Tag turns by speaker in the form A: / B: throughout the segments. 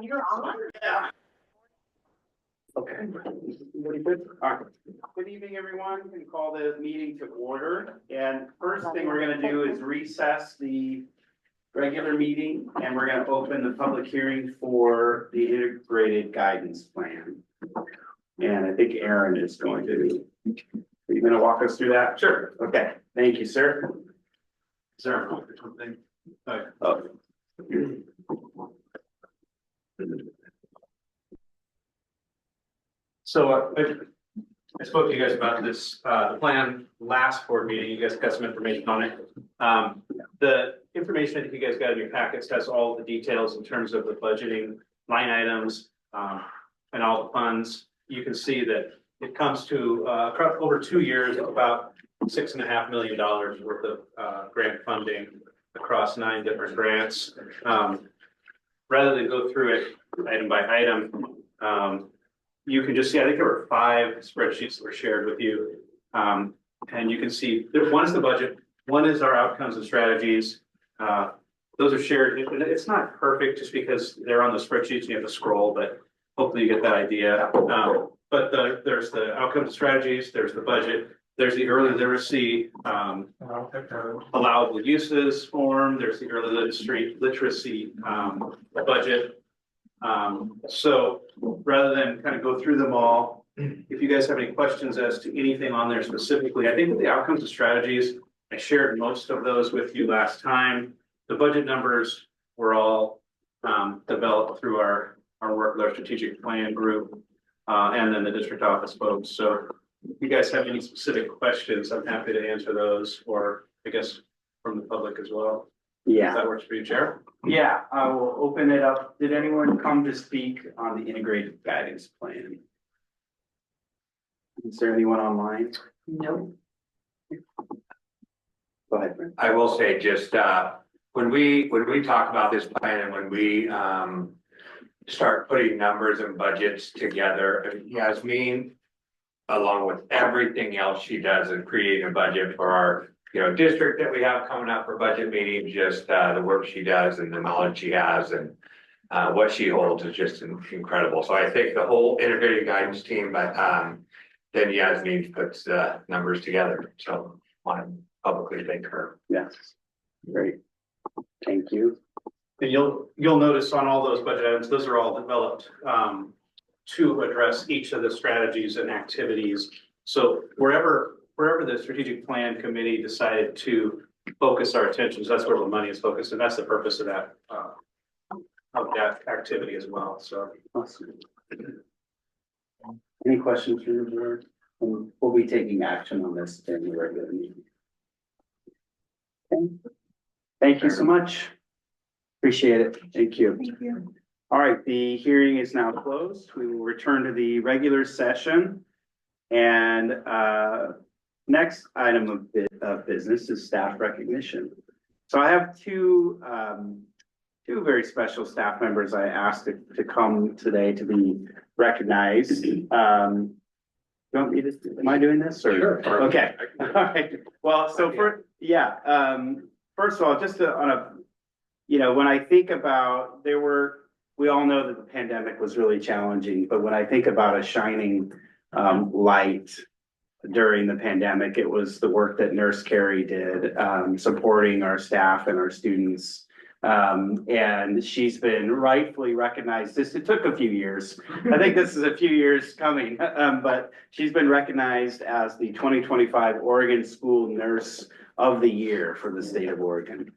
A: You're on?
B: Yeah. Okay. Everybody good? All right. Good evening, everyone. We call the meeting to order. And first thing we're gonna do is recess the regular meeting, and we're gonna open the public hearing for the integrated guidance plan. And I think Aaron is going to, are you gonna walk us through that? Sure. Okay, thank you, sir.
C: Sir, something.
B: Oh.
C: So I spoke to you guys about this, the plan last board meeting. You guys got some information on it. The information I think you guys got in your packets has all the details in terms of the budgeting line items, and all the funds. You can see that it comes to, over 2 years, about $6.5 million worth of grant funding across 9 different grants. Rather than go through it item by item, you can just see, I think there were 5 spreadsheets that were shared with you. And you can see, one is the budget, one is our outcomes and strategies. Those are shared. It's not perfect just because they're on the spreadsheets and you have to scroll, but hopefully you get that idea. But there's the outcomes and strategies, there's the budget, there's the early literacy allowable uses form, there's the early literacy budget. So rather than kind of go through them all, if you guys have any questions as to anything on there specifically, I think that the outcomes and strategies, I shared most of those with you last time. The budget numbers were all developed through our work with our strategic plan group, and then the district office folks. So if you guys have any specific questions, I'm happy to answer those, or I guess from the public as well.
B: Yeah.
C: If that works for you, Chair.
B: Yeah, I will open it up. Did anyone come to speak on the integrated guidance plan? Is there anyone online?
A: No.
B: Go ahead, Brent.
D: I will say just, when we talk about this plan and when we, start putting numbers and budgets together, Yasmin, along with everything else she does in creating a budget for our, district that we have coming up for budget meetings, just, the work she does and the knowledge she has and, what she holds is just incredible. So I think the whole integrated guidance team, but, then Yasmin puts the numbers together. So I want to publicly thank her.
B: Yes, great. Thank you.
C: And you'll notice on all those budget items, those are all developed to address each of the strategies and activities. So wherever the strategic plan committee decided to focus our attentions, that's where the money is focused, and that's the purpose of that activity as well. So
B: Awesome. Any questions from the board? We'll be taking action on this during the regular meeting. Okay. Thank you so much. Appreciate it. Thank you.
A: Thank you.
B: All right, the hearing is now closed. We will return to the regular session. And next item of business is staff recognition. So I have two very special staff members I asked to come today to be recognized. You want me to, am I doing this? Or?
D: Sure.
B: Okay. All right. Well, so first of all, just on a, when I think about, we all know that the pandemic was really challenging, but when I think about a shining light during the pandemic, it was the work that Nurse Carrie did, supporting our staff and our students. And she's been rightfully recognized. It took a few years. I think this is a few years coming, but she's been recognized as the 2025 Oregon School Nurse of the Year for the state of Oregon.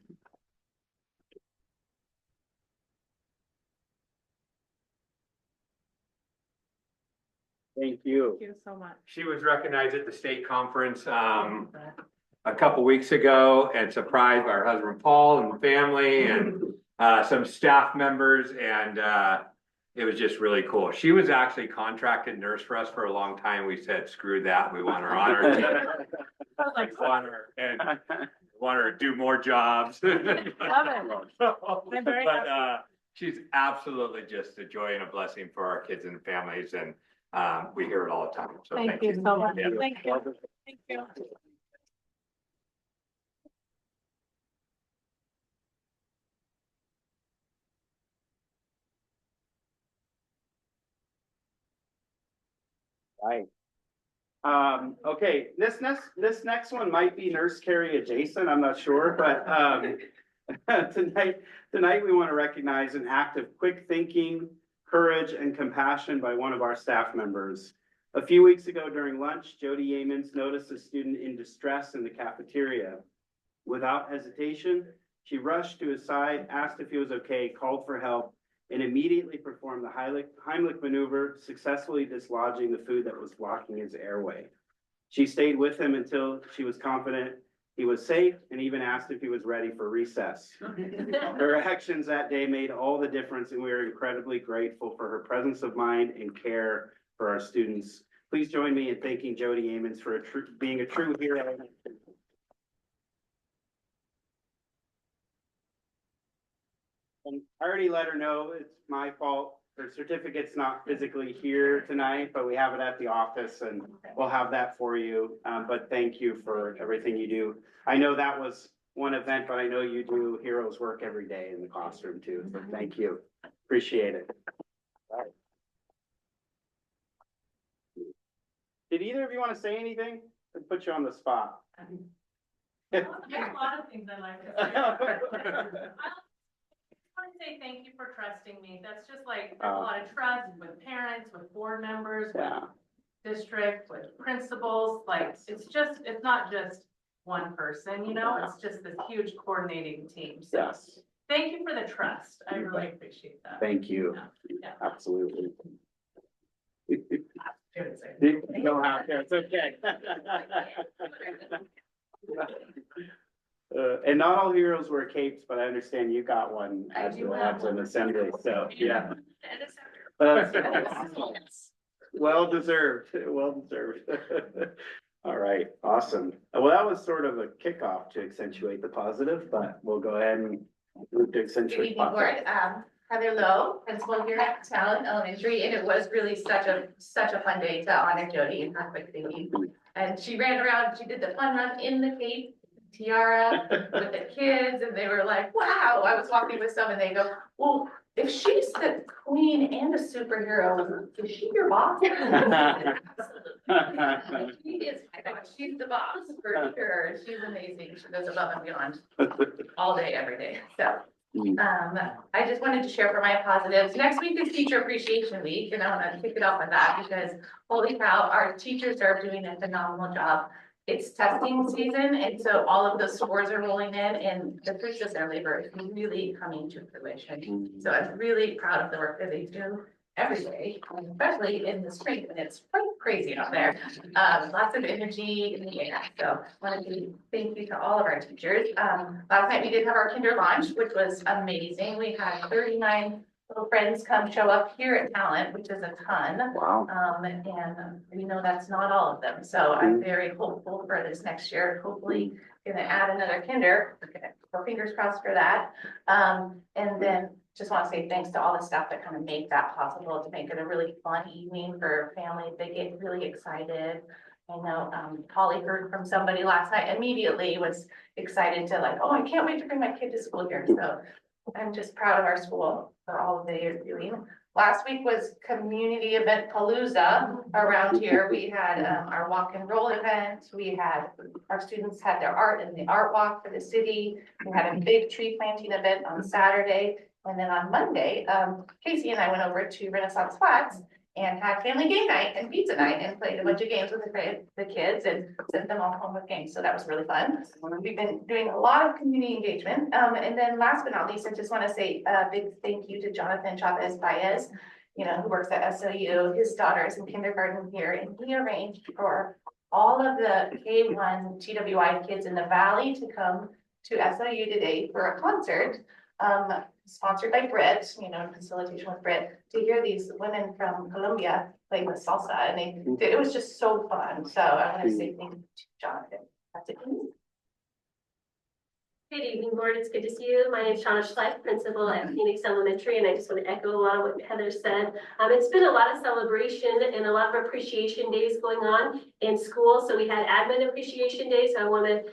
B: Thank you.
A: Thank you so much.
D: She was recognized at the state conference, a couple weeks ago and surprised by her husband Paul and the family and some staff members, and it was just really cool. She was actually contracted nurse for us for a long time. We said screw that, we want her on our team. Want her to do more jobs.
A: Love it. I'm very happy.
D: She's absolutely just a joy and a blessing for our kids and families, and we hear it all the time. So
A: Thank you so much.
D: Yeah.
A: Thank you. Thank you.
B: Hi. Okay, this next one might be Nurse Carrie adjacent, I'm not sure, but, tonight we want to recognize an act of quick thinking, courage, and compassion by one of our staff members. A few weeks ago during lunch, Jody Yeamans noticed a student in distress in the cafeteria. Without hesitation, she rushed to his side, asked if he was okay, called for help, and immediately performed the Heimlich maneuver, successfully dislodging the food that was blocking his airway. She stayed with him until she was confident he was safe and even asked if he was ready for recess. Her actions that day made all the difference, and we are incredibly grateful for her presence of mind and care for our students. Please join me in thanking Jody Yeamans for being a true hero. And I already let her know it's my fault. Her certificate's not physically here tonight, but we have it at the office and we'll have that for you. But thank you for everything you do. I know that was one event, but I know you do heroes work every day in the classroom too. So thank you. Appreciate it. All right. Did either of you want to say anything? To put you on the spot.
A: There's a lot of things I like to say. I want to say thank you for trusting me. That's just like, there's a lot of trust with parents, with board members, with
B: Yeah.
A: district, with principals. Like, it's not just one person, you know, it's just this huge coordinating team. So
B: Yes.
A: thank you for the trust. I really appreciate that.
B: Thank you.
A: Yeah.
B: Absolutely.
A: Good, so-
B: You don't have to, it's okay. And not all heroes wear capes, but I understand you got one
A: I
B: at
A: do have
B: an
A: one.
B: assembly, so, yeah.
A: And it's-
B: Well deserved, well deserved. All right, awesome. Well, that was sort of a kickoff to accentuate the positive, but we'll go ahead and move to
E: Good
B: accentuate.
E: evening, board.
B: positive.
E: Heather Lowe, principal here at Talent Elementary, and it was really such a fun day to honor Jody and her quick thinking. And she ran around, she did the fun run in the cape, tiara with the kids, and they were like, wow. I was walking with some and they go, well, if she's the queen and a superhero, is she your boss? Absolutely. She is, she's the boss for sure. She's amazing. She goes above and beyond all day, every day. So I just wanted to share for my positives. Next week is Teacher Appreciation Week, and I want to kick it off with that because holy cow, our teachers are doing a phenomenal job. It's testing season, and so all of the scores are rolling in, and the fruits of their labor is really coming to fruition. So I'm really proud of the work that they do every day, especially in the spring when it's quite crazy out there. Lots of energy in the air. So I want to thank you to all of our teachers. Last night we did have our kinder launch, which was amazing. We had 39 little friends come show up here at Talent, which is a ton.
B: Wow.
E: And we know that's not all of them. So I'm very hopeful for this next year. Hopefully gonna add another kinder. Our fingers crossed for that. And then just want to say thanks to all the staff that kind of make that possible, to make it a really fun evening for families. They get really excited. I know Polly heard from somebody last night, immediately was excited to like, oh, I can't wait to bring my kid to school here. So I'm just proud of our school for all that they're doing. Last week was community event palooza around here. We had our walk and roll event. We had, our students had their art in the art walk for the city. We had a big tree planting event on Saturday. And then on Monday, Casey and I went over to Renaissance Flats and had family game night and pizza night and played a bunch of games with the kids and sent them all home with games. So that was really fun. We've been doing a lot of community engagement. And then last but not least, I just want to say a big thank you to Jonathan Chavez Baez, you know, who works at SOU. His daughter is in kindergarten here, and he arranged for all of the K-1 TWI kids in the Valley to come to SOU today for a concert. Sponsored by Brit, you know, in facilitation with Brit, to hear these women from Colombia playing the salsa, and it was just so fun. So I want to say thank you to Jonathan. That's it.
F: Good evening, board. It's good to see you. My name is Shauna Schleif, principal at Phoenix Elementary, and I just want to echo a lot of what Heather said. It's been a lot of celebration and a lot of appreciation days going on in school. So we had admin appreciation day. So I want to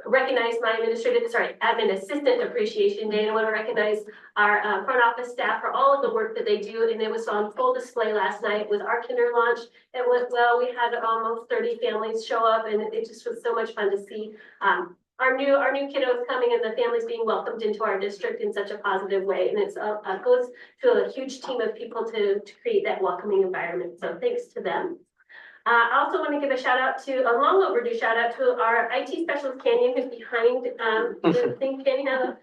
F: recognize my admin assistant appreciation day, and I want to recognize our front office staff for all of the work that they do, and it was on full display last night with our kinder launch. It went well. We had almost 30 families show up, and it just was so much fun to see our new kiddos coming and the families being welcomed into our district in such a positive way. And it's goes to a huge team of people to create that welcoming environment. So thanks to them. I also want to give a shout out to a long overdue shout out to our IT specialist Canyon, who's behind the thing. Canyon,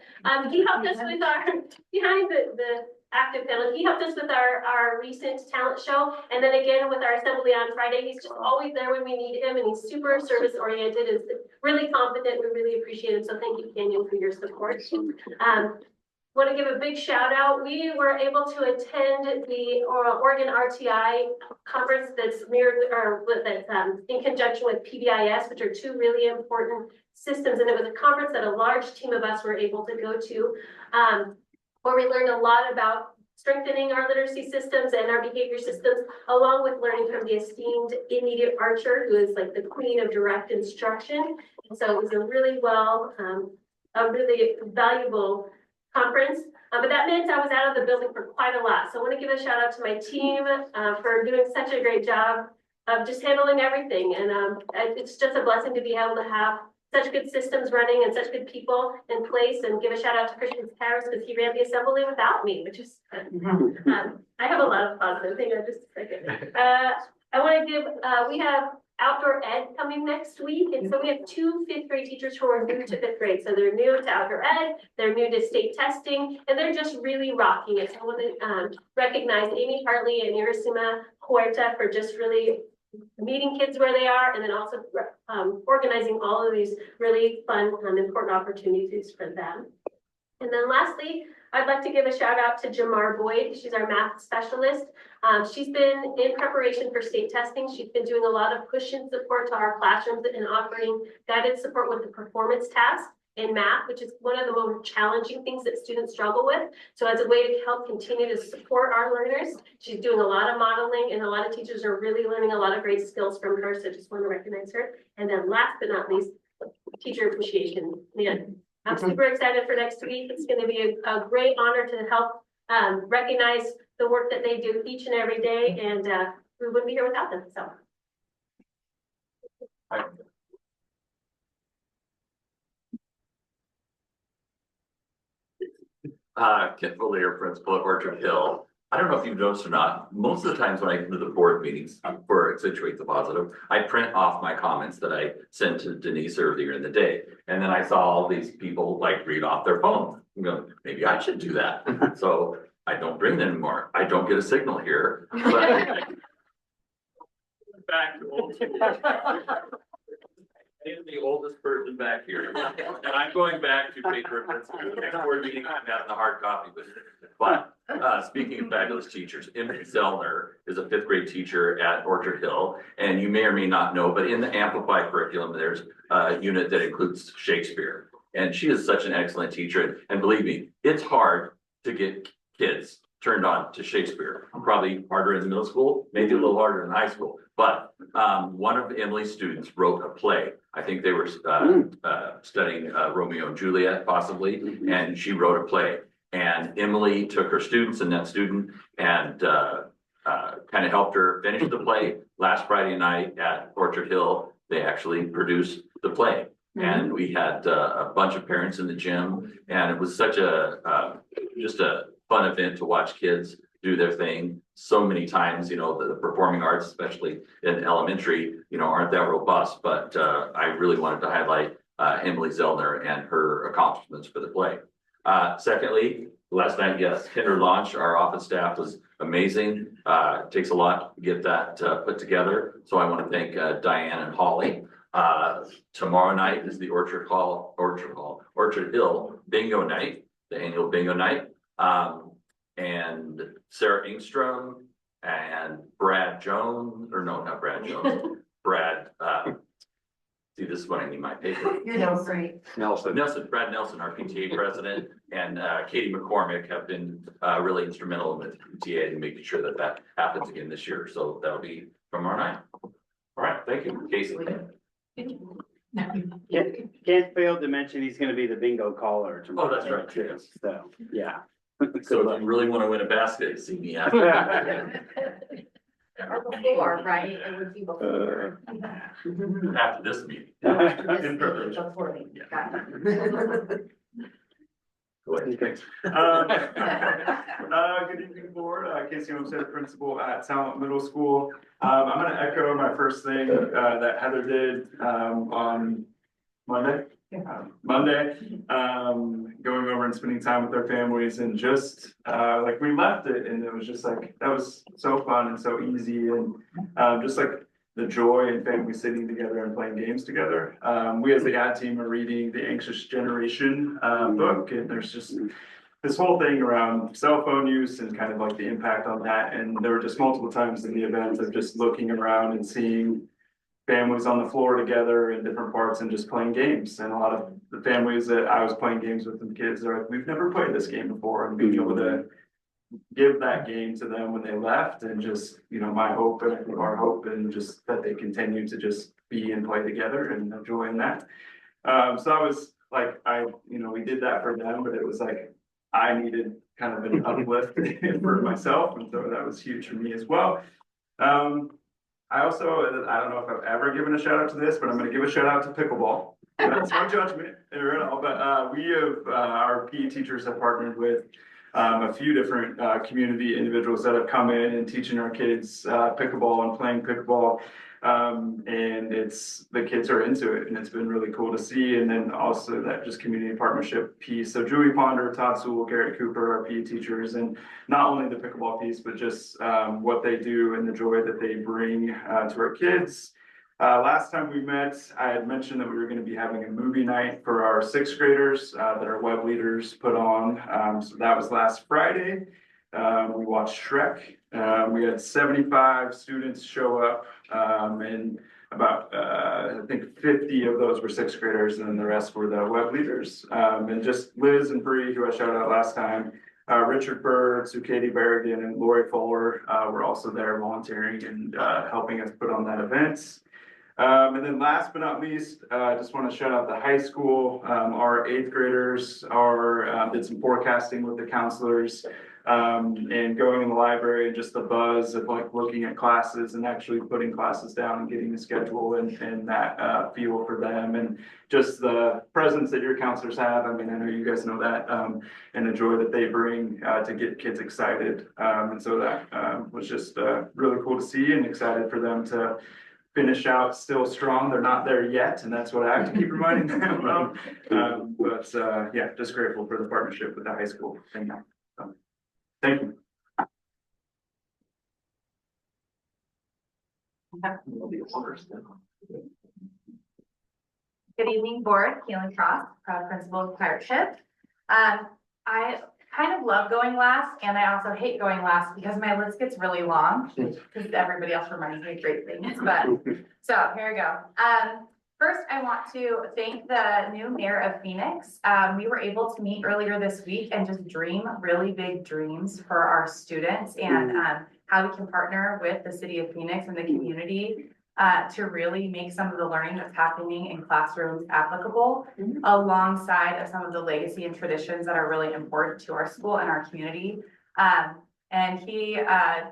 F: he helped us with our behind the active panel. He helped us with our recent talent show, and then again with our assembly on Friday. He's just always there when we need him, and he's super service oriented and really competent. We really appreciate it. So thank you, Canyon, for your support. Want to give a big shout out. We were able to attend the Oregon RTI conference that's in conjunction with PBIS, which are two really important systems. And it was a conference that a large team of us were able to go to, where we learned a lot about strengthening our literacy systems and our behavior systems, along with learning from the esteemed Immediate Archer, who is like the queen of direct instruction. And so it was a really valuable conference, but that meant I was out of the building for quite a lot. So I want to give a shout out to my team for doing such a great job of just handling everything. And it's just a blessing to be able to have such good systems running and such good people in place. And give a shout out to Christian Harris because he ran the assembly without me, which is I have a lot of positive things. Just a second. I want to give we have outdoor ed coming next week. And so we have two fifth grade teachers who are new to fifth grade. So they're new to outdoor ed, they're new to state testing, and they're just really rocking it. So I want to recognize Amy Hartley and Urasima Huerta for just really meeting kids where they are, and then also organizing all of these really fun and important opportunities for them. And then lastly, I'd like to give a shout out to Jamar Boyd. She's our math specialist. She's been in preparation for state testing. She's been doing a lot of push and support to our classrooms and offering guided support with the performance task in math, which is one of the most challenging things that students struggle with. So as a way to help continue to support our learners, she's doing a lot of modeling, and a lot of teachers are really learning a lot of great skills from her. So just want to recognize her. And then last but not least, teacher appreciation. Man, I'm super excited for next week. It's going to be a great honor to help recognize the work that they do each and every day, and we wouldn't be here without them. So.
G: Kent Valier, principal at Orchard Hill. I don't know if you've noticed or not, most of the times when I come to the board meetings for Situate the Positive, I print off my comments that I sent to Denise earlier in the day. And then I saw all these people like read off their phone. You know, maybe I should do that. So I don't bring them anymore. I don't get a signal here. But back to old school. I am the oldest person back here, and I'm going back to paper and the next board meeting. I'm having the hard copy with it. But speaking of fabulous teachers, Emily Zellner is a fifth grade teacher at Orchard Hill, and you may or may not know, but in the Amplify curriculum, there's a unit that includes Shakespeare, and she is such an excellent teacher. And believe me, it's hard to get kids turned on to Shakespeare. Probably harder in the middle school, maybe a little harder in high school. But one of Emily's students wrote a play. I think they were studying Romeo and Juliet, possibly, and she wrote a play. And Emily took her students and that student and kind of helped her finish the play. Last Friday night at Orchard Hill, they actually produced the play. And we had a bunch of parents in the gym, and it was such just a fun event to watch kids do their thing. So many times, you know, the performing arts, especially in elementary, you know, aren't that robust, but I really wanted to highlight Emily Zellner and her accomplishments for the play. Secondly, last night, yes, Kinder Launch, our office staff was amazing. It takes a lot to get that put together. So I want to thank Diane and Holly. Tomorrow night is the Orchard Hill Bingo Night, the annual Bingo Night. And Sarah Engstrom and Brad Jones, or no, not Brad Jones, Brad, see, this is when I need my paper. Brad Nelson, our PTA president, and Katie McCormick have been really instrumental in the PTA and making sure that that happens again this year. So that'll be tomorrow night. All right, thank you, Casey.
B: Can't fail to mention he's gonna be the bingo caller tomorrow.
G: Oh, that's right,
B: too.
G: yes.
B: So, yeah.
G: So if you really want to win a basket, see me after.
E: Or before, right? It would be before.
G: After this meeting.
E: This
G: preparation.
E: before me.
G: Yeah.
E: Got it.
G: Go ahead, thanks.
H: Good evening, board. Casey Olmsted, principal at Talent Middle School. I'm gonna echo my first thing, that Heather did, on Monday. Going over and spending time with our families and just, like, we left it and it was just like, that was so fun and so easy and, just like the joy and family sitting together and playing games together. We as the ad team are reading the Anxious Generation, book, and there's just this whole thing around cell phone use and kind of like the impact on that. And there were just multiple times in the event of just looking around and seeing families on the floor together in different parts and just playing games. And a lot of the families that I was playing games with, the kids are like, we've never played this game before, and being able to give that game to them when they left, and just, you know, my hope and our hope, and just that they continue to just be and play together and enjoying that. So I was like, we did that for them, but it was like, I needed kind of an uplift for myself, and so that was huge for me as well. I also, I don't know if I've ever given a shout out to this, but I'm gonna give a shout out to pickleball. That's no judgment or at all, but we have, our PE teachers have partnered with a few different community individuals that have come in and teaching our kids pickleball and playing pickleball. And the kids are into it, and it's been really cool to see. And then also that just community partnership piece. So Julie Ponder, Todd Sewell, Garrett Cooper, our PE teachers, and not only the pickleball piece, but just what they do and the joy that they bring to our kids. Last time we met, I had mentioned that we were going to be having a movie night for our sixth graders that our web leaders put on. So that was last Friday. We watched Shrek. We had 75 students show up, and about, I think 50 of those were sixth graders, and then the rest were the web leaders. And just Liz and Bree, who I shouted out last time, Richard Bird, Katie Berrigan, and Lori Fuller were also there volunteering and helping us put on that event. And then last but not least, I just want to shout out the high school. Our eighth graders did some forecasting with the counselors, and going in the library, and just the buzz of like looking at classes and actually putting classes down and getting the schedule and that feel for them, and just the presence that your counselors have. I mean, I know you guys know that, and the joy that they bring to get kids excited. And so that was just really cool to see, and excited for them to finish out still strong. They're not there yet, and that's what I have to keep reminding them of. But yeah, just grateful for the partnership with the high school. Thank you. Thank you.
E: Good evening, board. Keelan Cross, proud principal of Pirate Ship. I kind of love going last, and I also hate going last because my list gets really long because everybody else reminds me of great things. But so here we go. First, I want to thank the new mayor of Phoenix. We were able to meet earlier this week and just dream really big dreams for our students, and how we can partner with the city of Phoenix and the community to really make some of the learning that's happening in classrooms applicable, alongside of some of the legacy and traditions that are really important to our school and our community. And he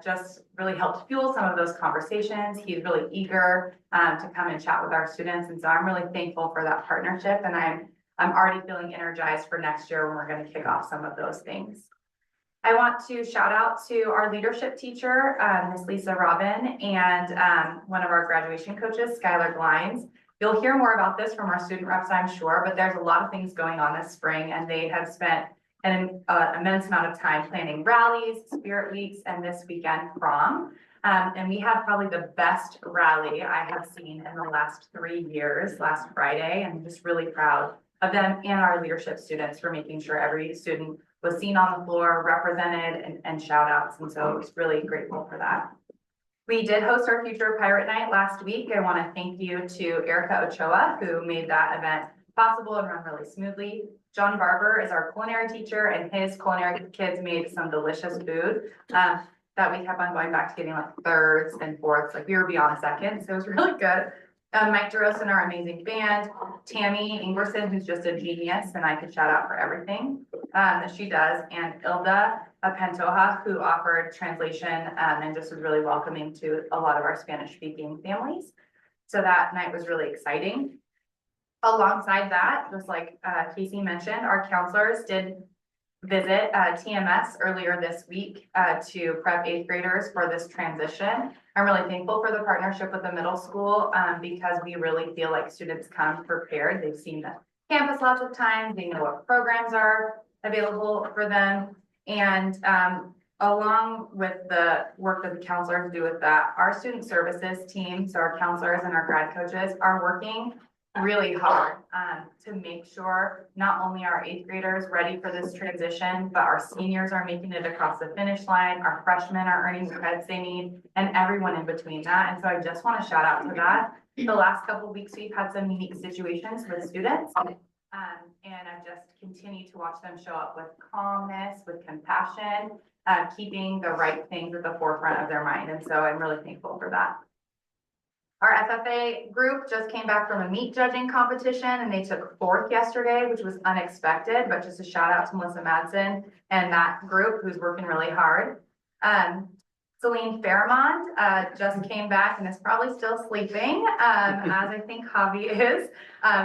E: just really helped fuel some of those conversations. He's really eager to come and chat with our students. And so I'm really thankful for that partnership. And I'm already feeling energized for next year when we're going to kick off some of those things. I want to shout out to our leadership teacher, Miss Lisa Robin, and one of our graduation coaches, Skylar Glines. You'll hear more about this from our student reps, I'm sure, but there's a lot of things going on this spring, and they have spent an immense amount of time planning rallies, spirit weeks, and this weekend prom. And we had probably the best rally I have seen in the last 3 years, last Friday. And I'm just really proud of them and our leadership students for making sure every student was seen on the floor, represented, and shout outs. And so I was really grateful for that. We did host our Future Pirate Night last week. I want to thank you to Erica Ochoa, who made that event possible and run really smoothly. John Barber is our culinary teacher, and his culinary kids made some delicious food that we kept on going back to getting like thirds and fourths. Like we were beyond seconds. So it was really good.
I: Mike Derosa, our amazing band, Tammy Ingerson, who's just a genius, and I could shout out for everything that she does, and Ilda Pantoja, who offered translation and just was really welcoming to a lot of our Spanish-speaking families. So that night was really exciting. Alongside that, just like Casey mentioned, our counselors did visit TMS earlier this week to prep 8th graders for this transition. I'm really thankful for the partnership with the middle school because we really feel like students come prepared. They've seen the campus lots of times. They know what programs are available for them. And along with the work that the counselors do with that, our student services team, so our counselors and our grad coaches are working really hard to make sure not only are 8th graders ready for this transition, but our seniors are making it across the finish line, our freshmen are earning the credits they need, and everyone in between that. And so I just want to shout out to that. The last couple of weeks, we've had some unique situations with students, and I've just continued to watch them show up with calmness, with compassion, keeping the right things at the forefront of their mind. And so I'm really thankful for that. Our FFA group just came back from a meat judging competition and they took 4th yesterday, which was unexpected, but just a shout out to Melissa Madsen and that group who's working really hard. Celine Fairmont just came back and is probably still sleeping, as I think Javi is,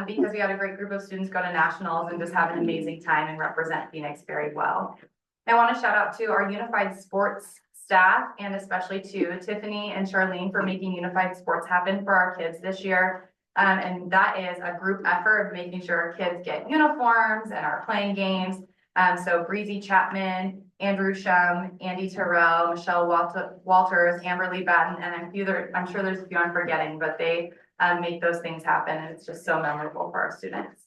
I: because we had a great group of students go to nationals and just have an amazing time and represent Phoenix very well. I want to shout out to our unified sports staff and especially to Tiffany and Charlene for making unified sports happen for our kids this year. And that is a group effort of making sure our kids get uniforms and are playing games. So Breezy Chapman, Andrew Shum, Andy Terrell, Michelle Walters, Amberly Batten, and I'm sure there's a few I'm forgetting, but they make those things happen and it's just so memorable for our students.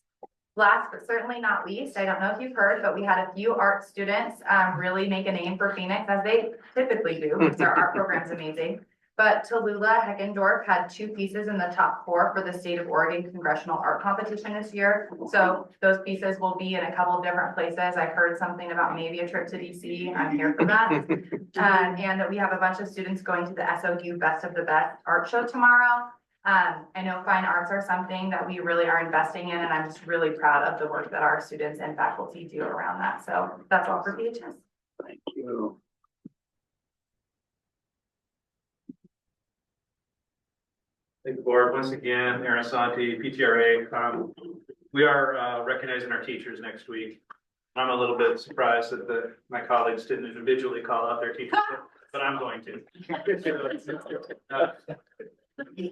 I: Last but certainly not least, I don't know if you've heard, but we had a few art students really make a name for Phoenix, as they typically do, because our art program's amazing. But Tallulah Heckendorf had 2 pieces in the top 4 for the State of Oregon Congressional Art Competition this year. So those pieces will be in a couple of different places. I heard something about maybe a trip to DC. I'm here for that. And we have a bunch of students going to the SOU Best of the Best art show tomorrow. I know fine arts are something that we really are investing in, and I'm just really proud of the work that our students and faculty do around that. So that's all for PHS.
B: Thank you.
C: Thank the board. Once again, Aaron Santi, PTRA. We are recognizing our teachers next week. I'm a little bit surprised that my colleagues didn't individually call out their teachers, but I'm going to.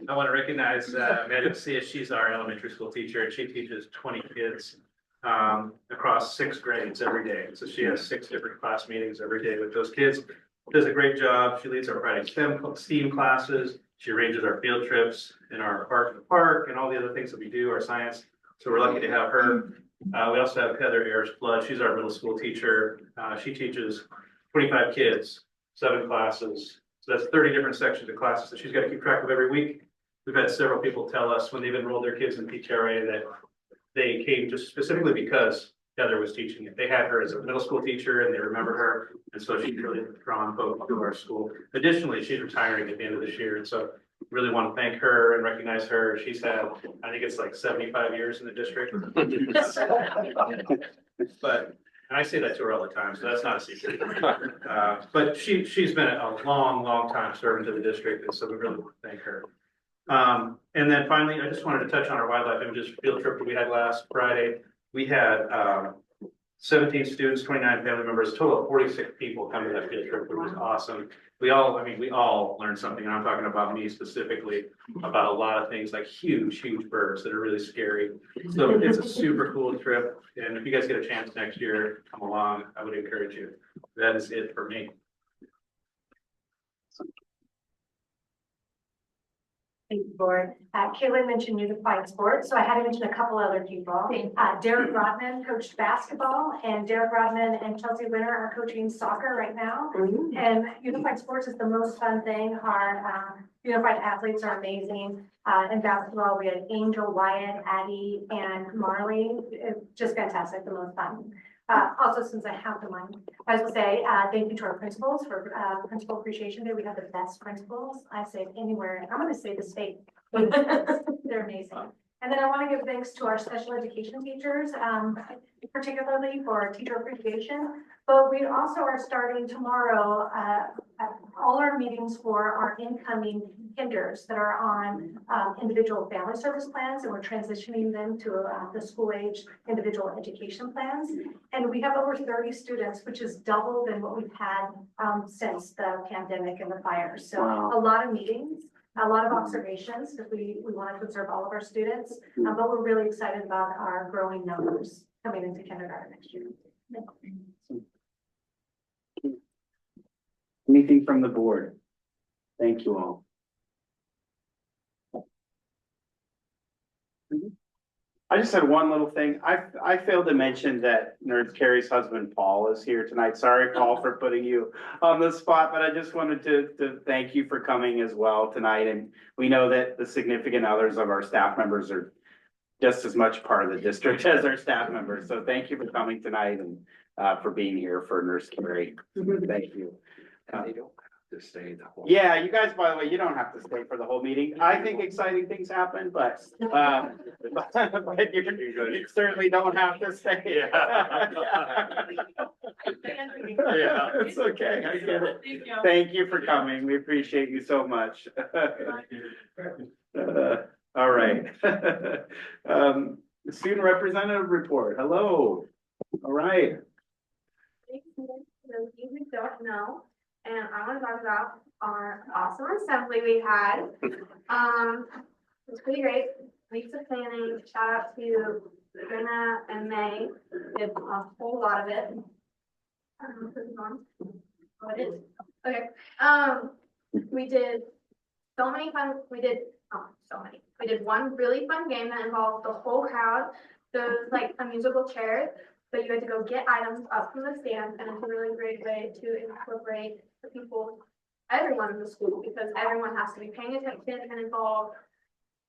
C: I want to recognize Megan Sia. She's our elementary school teacher, and she teaches 20 kids across 6 grades every day. So she has 6 different class meetings every day with those kids. Does a great job. She leads our Friday STEAM classes. She arranges our field trips in our park and all the other things that we do, our science. So we're lucky to have her. We also have Heather Ayers Blood. She's our middle school teacher. She teaches 25 kids, 7 classes. So that's 30 different sections of classes that she's got to keep track of every week. We've had several people tell us when they've enrolled their kids in PTRA that they came just specifically because Heather was teaching it. They had her as a middle school teacher and they remember her. And so she's really drawn folks to our school. Additionally, she's retiring at the end of this year. And so really want to thank her and recognize her. She's had, I think it's like 75 years in the district. But and I say that to her all the time, so that's not a secret. But she's been a long time serving to the district, and so we really want to thank her. And then finally, I just wanted to touch on our wildlife images field trip that we had last Friday. We had 17 students, 29 family members, a total of 46 people come to that field trip, which was awesome. We all learned something, and I'm talking about me specifically, about a lot of things like huge birds that are really scary. So it's a super cool trip, and if you guys get a chance next year, come along, I would encourage you. That is it for me.
J: Thank you, board. Caitlin mentioned unified sports, so I had to mention a couple other people. Derek Rodman coached basketball, and Derek Rodman and Chelsea Winter are coaching soccer right now. And unified sports is the most fun thing. Our unified athletes are amazing. In basketball, we had Angel, Wyatt, Addie, and Marley. It's just fantastic, the most fun. Also, since I have the mic, I was going to say thank you to our principals for Principal Appreciation Day. We have the best principals, I say anywhere. I'm going to say the state. They're amazing. And then I want to give thanks to our special education teachers, particularly for teacher appreciation. But we also are starting tomorrow, all our meetings for our incoming kinders that are on individual family service plans, and we're transitioning them to the school age individual education plans. And we have over 30 students, which is double than what we've had since the pandemic and the fires. So
B: Wow.
J: a lot of meetings, a lot of observations, because we wanted to observe all of our students, but we're really excited about our growing numbers coming into kindergarten next year.
B: Anything from the board? Thank you all. I just had one little thing. I failed to mention that Nurse Carrie's husband, Paul, is here tonight. Sorry, Paul, for putting you on the spot, but I just wanted to thank you for coming as well tonight. And we know that the significant others of our staff members are just as much part of the district as our staff members. So thank you for coming tonight and for being here for Nurse Carrie. Thank you.
D: And they don't have to stay the whole.
B: Yeah, you guys, by the way, you don't have to stay for the whole meeting. I think exciting things happen, but you certainly don't have to stay.
G: Yeah.
B: Yeah, it's okay. I get it. Thank you for coming. We appreciate you so much. All right. Student representative report. Hello. All right.
K: Those of you who don't know, and I want to talk about our awesome assembly we had. It was pretty great. Weeks of planning. Shout out to Brenna and May. Did a whole lot of it. I don't know if this is on. Oh, it is. Okay. We did so many fun. We did one really fun game that involved the whole crowd. Those like a musical chairs. But you had to go get items up from the stand, and it's a really great way to incorporate the people, everyone in the school, because everyone has to be paying attention and involved.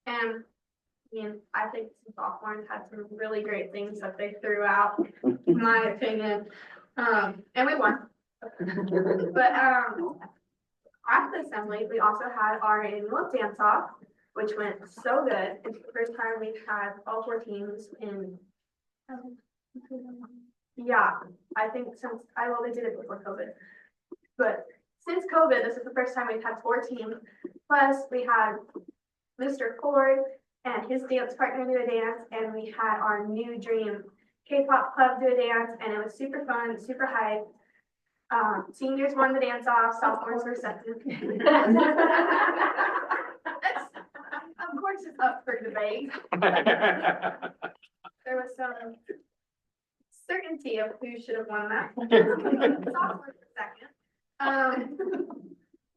K: And I mean, I think some sophomores had some really great things that they threw out, in my opinion. And we won. But at the assembly, we also had our annual dance off, which went so good. It's the first time we've had all 4 teams in. Yeah, I think since they did it before COVID, but since COVID, this is the first time we've had 4 teams. Plus, we had Mr. Ford and his dance partner do a dance, and we had our new dream K-pop club do a dance, and it was super fun, super hype. Seniors won the dance off, sophomores were second. Of course, it's up for debate. There was some certainty of who should have won that. Sophomores were second.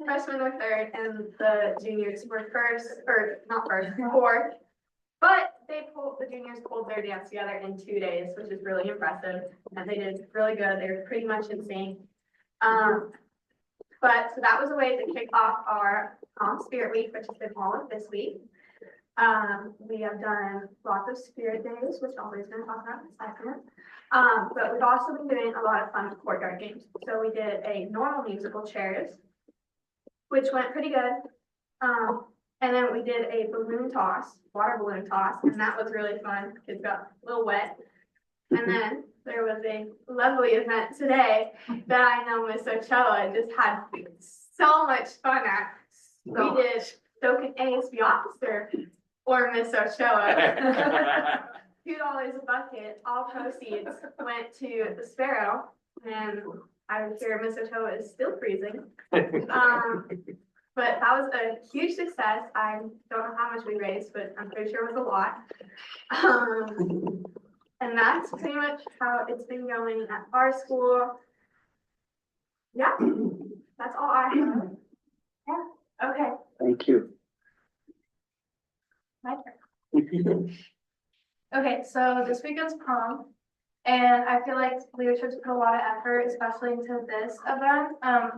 K: Freshmen were third, and the juniors were first, or not first, fourth. But the juniors pulled their dance together in 2 days, which is really impressive. And they did really good. They were pretty much in sync. But so that was a way to kick off our Spirit Week, which has been all of this week. We have done lots of spirit days, which I'll always going to talk about in a second. But we've also been doing a lot of fun courtyard games. So we did a normal musical chairs, which went pretty good. And then we did a balloon toss, water balloon toss, and that was really fun. Kids got a little wet. And then there was a lovely event today that I know Miss Ochoa just had so much fun at. We did So Can ASB Officer or Miss Ochoa. $2 a bucket, all proceeds went to the Sparrow, and I would hear Miss Ochoa is still freezing. But that was a huge success. I don't know how much we raised, but I'm pretty sure it was a lot. And that's pretty much how it's been going at our school. Yeah, that's all I have. Yeah, okay.
B: Thank you.
K: My turn. Okay, so this weekend's prom, and I feel like leadership's put a lot of effort, especially into this event. I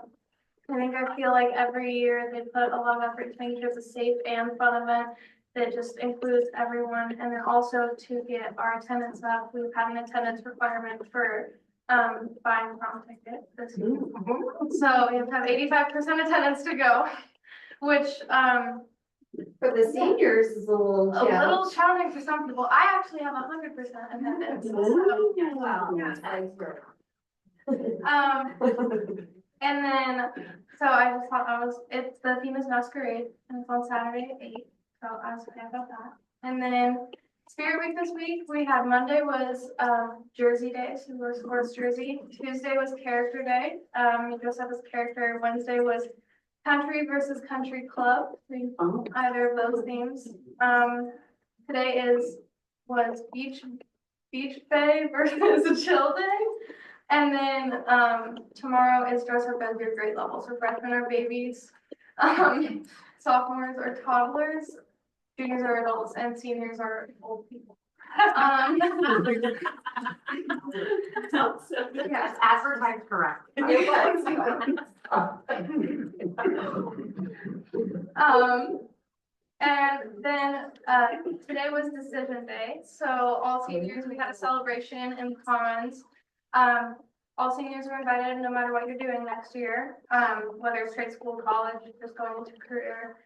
K: feel like every year they put a lot of effort to make sure it's a safe and fun event that just includes everyone, and then also to get our attendance up. We've had an attendance requirement for buying prom ticket this week. So we have 85% attendance to go, which For the seniors is a little
E: A
K: challenge.
E: little challenging for some people. I actually have 100% attendance. So, yeah, wow. And then, so I just thought the theme is masquerade, and it's on Saturday at 8, so I was excited about that. And then Spirit Week this week, we had Monday was, Jersey Day, so we wore sports jersey. Tuesday was Character Day, we dressed up as character. Wednesday was Country versus Country Club, either of those themes. Today was Beach Bay versus Chill Day. And then, tomorrow is dress up as your grade level, so freshmen are babies, sophomores are toddlers, juniors are adults, and seniors are old people.
J: Yes, advertised correct.
E: And then, today was decision day, so all seniors, we had a celebration in Commons. All seniors are invited no matter what you're doing next year, whether it's trade school, college, just going into career.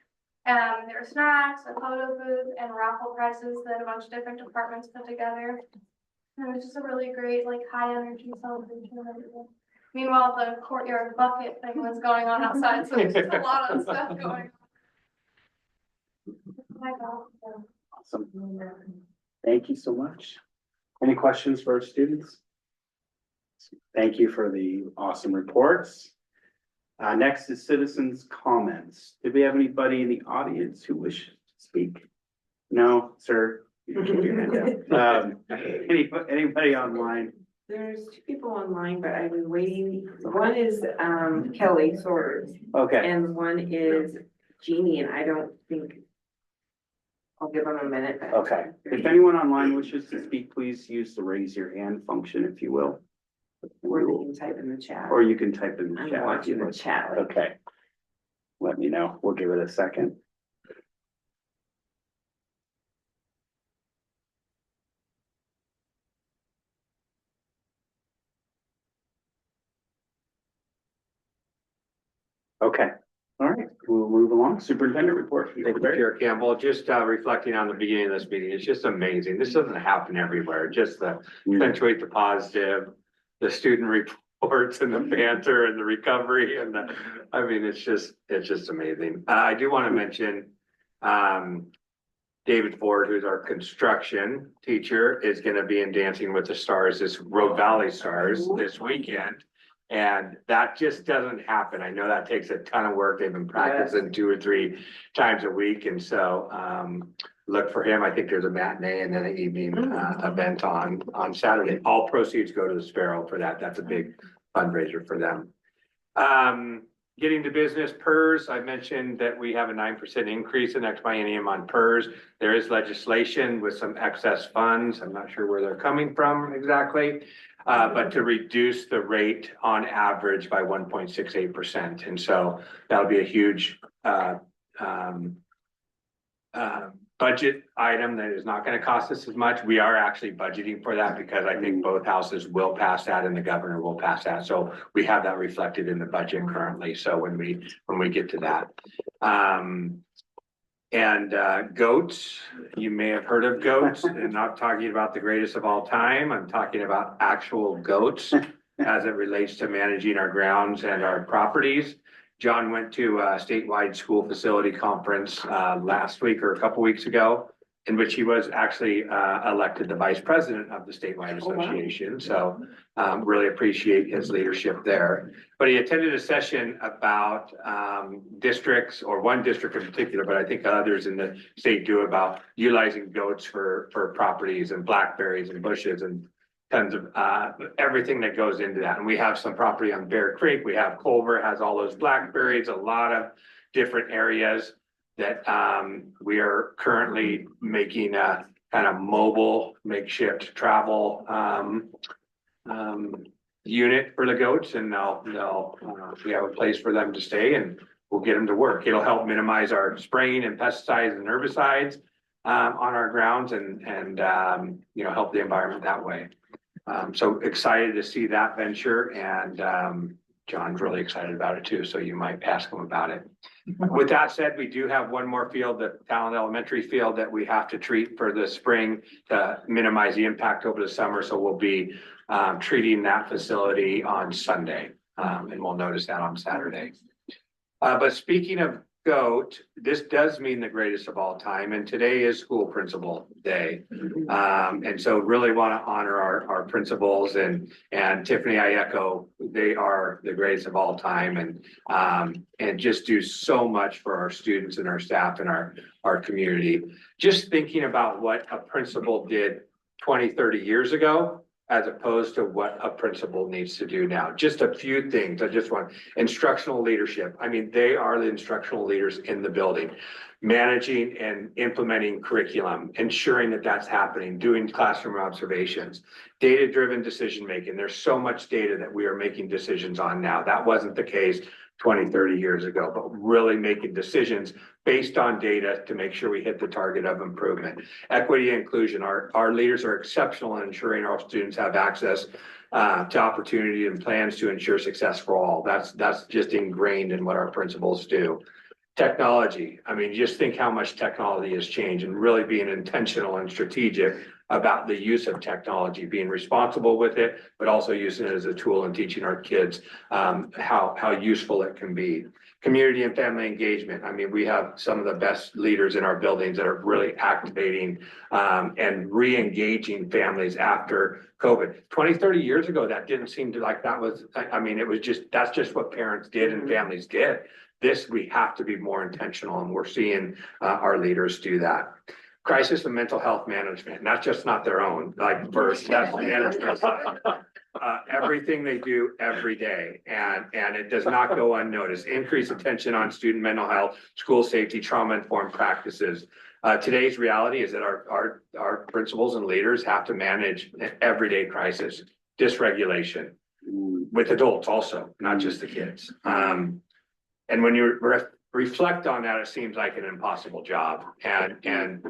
E: There were snacks, a photo booth, and raffle prizes that a bunch of different departments put together. And it was just a really great, like, high energy celebration of everything. Meanwhile, the courtyard bucket thing was going on outside, so there's just a lot of stuff going on.
B: Awesome. Thank you so much. Any questions for our students? Thank you for the awesome reports. Next is citizens' comments. Did we have anybody in the audience who wishes to speak? No, sir. You can keep your hand down. Anybody online?
L: There's 2 people online, but I've been waiting. One is Kelly Swords
B: Okay,
L: and one is Jeannie, and I don't think I'll give them a minute. but-
B: okay. If anyone online wishes to speak, please use the raise your hand function, if you will.
L: Or they can type in the chat.
B: Or you can type in the
L: I'm
B: chat. if
L: watching
B: you'd
L: the
B: like.
L: chat.
B: Okay. Let me know. We'll give it a second. Okay, all right, we'll move along. Superintendent report.
D: Thank you, Chair Campbell. Just reflecting on the beginning of this meeting, it's just amazing. This doesn't happen everywhere. Just to accentuate the positive, the student reports and the banter and the recovery and the, I mean, it's just amazing. I do want to mention David Ford, who's our construction teacher, is going to be in Dancing with the Stars, this Road Valley Stars this weekend. And that just doesn't happen. I know that takes a ton of work. They've been practicing 2 or 3 times a week. And so look for him. I think there's a matinee and then an evening event on Saturday. All proceeds go to the Sparrow for that. That's a big fundraiser for them. Getting to business PERS, I mentioned that we have a 9% increase in next biennium on PERS. There is legislation with some excess funds. I'm not sure where they're coming from exactly. But to reduce the rate on average by 1.68%. And so that'll be a huge budget item that is not going to cost us as much. We are actually budgeting for that because I think both houses will pass that and the governor will pass that. So we have that reflected in the budget currently. So when we get to that. Goats, you may have heard of goats, and not talking about the greatest of all time. I'm talking about actual goats as it relates to managing our grounds and our properties. John went to a statewide school facility conference last week or a couple weeks ago, in which he was actually elected the vice president of the statewide association. So really appreciate his leadership there. But he attended a session about districts, or one district in particular, but I think others in the state do, about utilizing goats for properties and blackberries and bushes and tons of everything that goes into that. And we have some property on Bear Creek. We have Culver has all those blackberries, a lot of different areas that we are currently making a kind of mobile makeshift travel unit for the goats, and we have a place for them to stay, and we'll get them to work. It'll help minimize our spraying and pesticides and herbicides on our grounds, and help the environment that way. So excited to see that venture, and John's really excited about it too, so you might ask him about it. With that said, we do have one more field, the Talent Elementary field, that we have to treat for the spring to minimize the impact over the summer. So we'll be treating that facility on Sunday, and we'll notice that on Saturday. But speaking of GOAT, this does mean the greatest of all time, and today is School Principal Day. And so really want to honor our principals, and Tiffany, I echo, they are the greatest of all time, and just do so much for our students and our staff and our community. Just thinking about what a principal did 20, 30 years ago, as opposed to what a principal needs to do now. Just a few things. I just want instructional leadership. I mean, they are the instructional leaders in the building, managing and implementing curriculum, ensuring that that's happening, doing classroom observations, data-driven decision-making. There's so much data that we are making decisions on now. That wasn't the case 20, 30 years ago, but really making decisions based on data to make sure we hit the target of improvement. Equity and inclusion, our leaders are exceptional in ensuring our students have access to opportunity and plans to ensure success for all. That's just ingrained in what our principals do. Technology, I mean, just think how much technology has changed, and really being intentional and strategic about the use of technology, being responsible with it, but also using it as a tool and teaching our kids how useful it can be. Community and family engagement. I mean, we have some of the best leaders in our buildings that are really activating and re-engaging families after COVID. 20, 30 years ago, that didn't seem to like that was, I mean, it was just, that's just what parents did and families did. This, we have to be more intentional, and we're seeing our leaders do that. Crisis and mental health management, not their own, like first, that's management. Everything they do every day, and it does not go unnoticed. Increased attention on student mental health, school safety, trauma-informed practices. Today's reality is that our principals and leaders have to manage everyday crisis, dysregulation with adults also, not just the kids. And when you reflect on that, it seems like an impossible job, and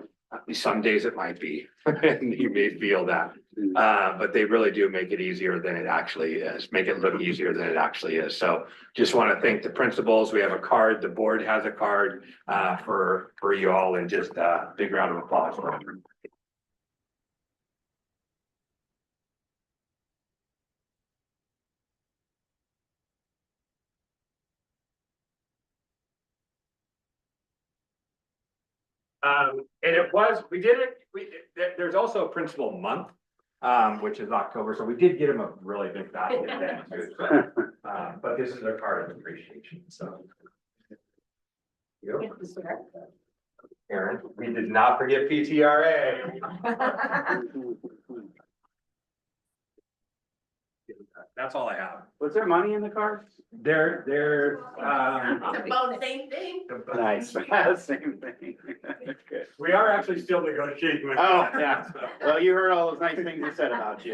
D: some days it might be, and you may feel that, but they really do make it easier than it actually is, make it look easier than it actually is. So just want to thank the principals. We have a card, the board has a card for you all, and just a big round of applause for them. And it was, there's also a principal month, which is October. So we did get him a really big basket then too. So, but this is their card of appreciation, so. Aaron, we did not forget PTRA. That's all I have.
B: Was there money in the car?
D: They're
E: Same thing.
B: Nice, same thing. Good.
D: We are actually still negotiating with.
B: Oh, yeah. Well, you heard all those nice things he said about you.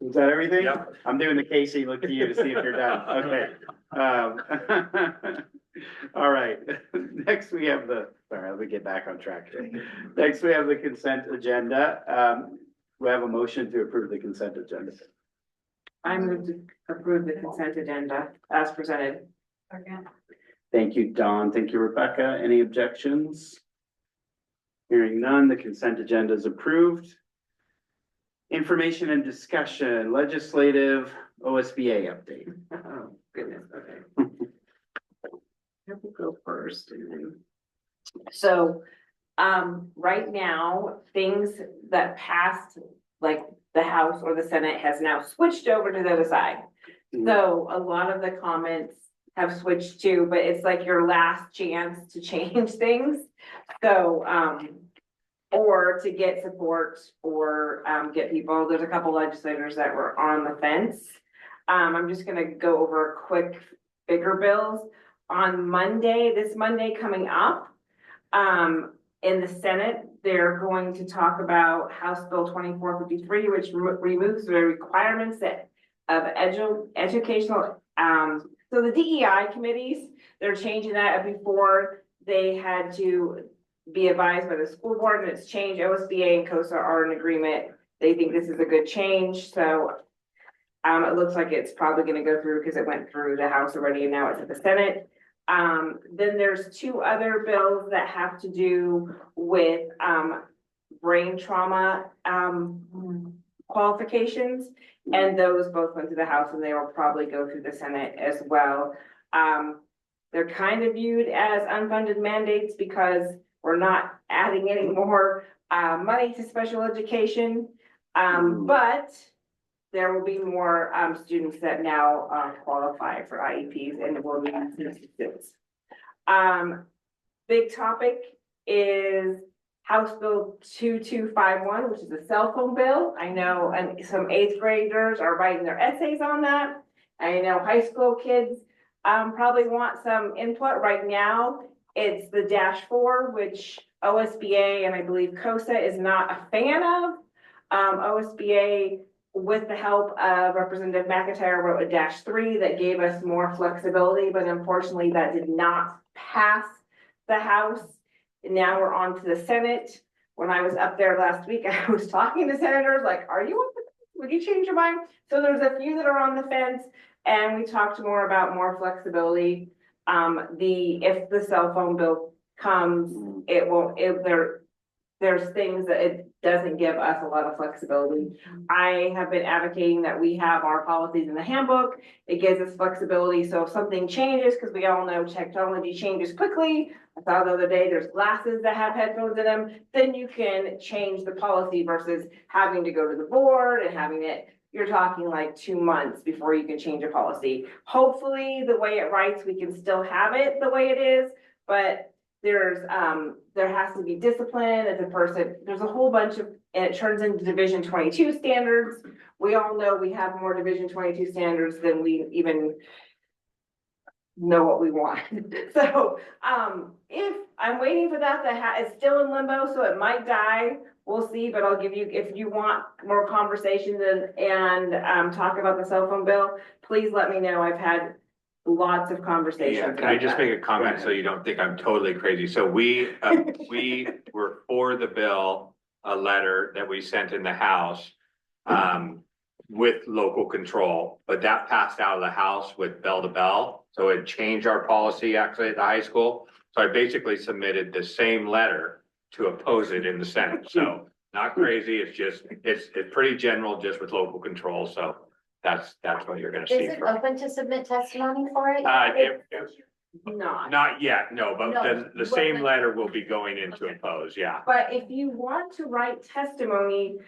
B: Is that everything?
D: Yep.
B: I'm doing the Casey look to you to see if you're done. Okay. All right. Next we have sorry, let me get back on track here. Next we have the consent agenda. We have a motion to approve the consent agenda.
L: I move to approve the consent agenda as presented.
B: Thank you, Dawn. Thank you, Rebecca. Any objections? Hearing none, the consent agenda is approved. Information and discussion, legislative OSBA update.
L: Oh, goodness, okay. I will go first. So, right now, things that passed, like the House or the Senate, has now switched over to the other side. So a lot of the comments have switched to, but it's like your last chance to change things. So, or to get support or get people, there's a couple legislators that were on the fence. I'm just gonna go over quick bigger bills. On Monday, this Monday coming up, in the Senate, they're going to talk about House Bill 2453, which removes the requirements of educational, so the DEI committees, they're changing that. Before they had to be advised by the school board and it's changed. OSBA and COSA are in agreement. They think this is a good change, so it looks like it's probably gonna go through because it went through the House already and now it's at the Senate. Then there's two other bills that have to do with, brain trauma, qualifications. And those both went to the House and they will probably go through the Senate as well. They're kind of viewed as unfunded mandates because we're not adding any more, money to special education. But there will be more students that now qualify for IEPs and will need assistance. Big topic is House Bill 2251, which is a cell phone bill. I know and some eighth graders are writing their essays on that. I know high school kids probably want some input right now. It's the -4, which OSBA and I believe COSA is not a fan of. OSBA, with the help of Representative McIntyre, wrote a -3 that gave us more flexibility, but unfortunately that did not pass the House. And now we're on to the Senate. When I was up there last week, I was talking to senators like, are you, would you change your mind? So there's a few that are on the fence and we talked more about more flexibility. If the cell phone bill comes, it won't, there's things that it doesn't give us a lot of flexibility. I have been advocating that we have our policies in the handbook. It gives us flexibility. So if something changes, because we all know technology changes quickly. I saw the other day, there's glasses that have headphones in them, then you can change the policy versus having to go to the board and having it, you're talking like 2 months before you can change a policy. Hopefully, the way it writes, we can still have it the way it is, but there has to be discipline as a person. There's a whole bunch of, and it turns into Division 22 standards. We all know we have more Division 22 standards than we even know what we want. So, if I'm waiting for that, it's still in limbo, so it might die. We'll see, but I'll give you, if you want more conversations and talk about the cell phone bill, please let me know. I've had lots of conversations.
D: Yeah, can I just make a comment so you don't think I'm totally crazy? So we were for the bill, a letter that we sent in the House with local control, but that passed out of the House with bell to bell. So it changed our policy actually at the high school. So I basically submitted the same letter to oppose it in the Senate. So not crazy. It's just, it's pretty general just with local control. So that's what you're gonna see.
E: Is it
D: from
E: open to submit testimony for it?
L: Not
D: yet, no, but
E: No.
D: the same letter will be going into oppose, yeah.
L: But if you want to write testimony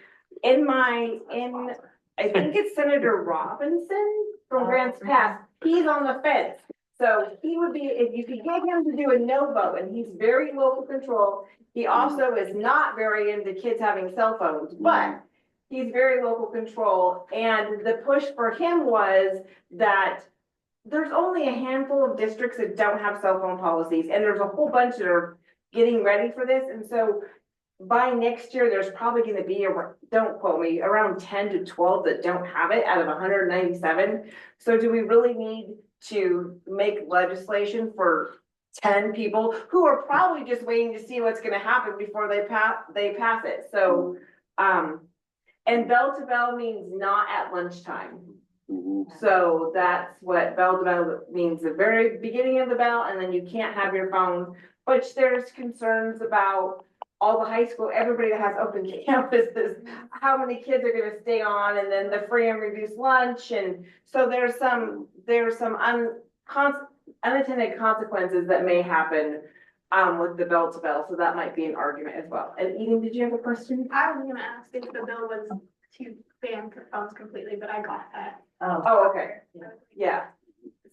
L: I think it's Senator Robinson from Grants Pass, he's on the fence. So he would be, if you could get him to do a no vote, and he's very local control. He also is not very into kids having cell phones, but he's very local control. And the push for him was that there's only a handful of districts that don't have cell phone policies, and there's a whole bunch that are getting ready for this. And so by next year, there's probably gonna be, don't quote me, around 10 to 12 that don't have it out of 197. So do we really need to make legislation for 10 people who are probably just waiting to see what's gonna happen before they pass it? So, and bell to bell means not at lunchtime. So that's what bell to bell means, the very beginning of the bell, and then you can't have your phone, which there's concerns about all the high school, everybody that has open campuses, how many kids are gonna stay on, and then the free and reduced lunch, and so there's some unintended consequences that may happen with the bell to bell, so that might be an argument as well. And Eden, did you have a question?
K: I was gonna ask if the bill was to ban phones completely, but I got that.
L: Oh, okay, yeah.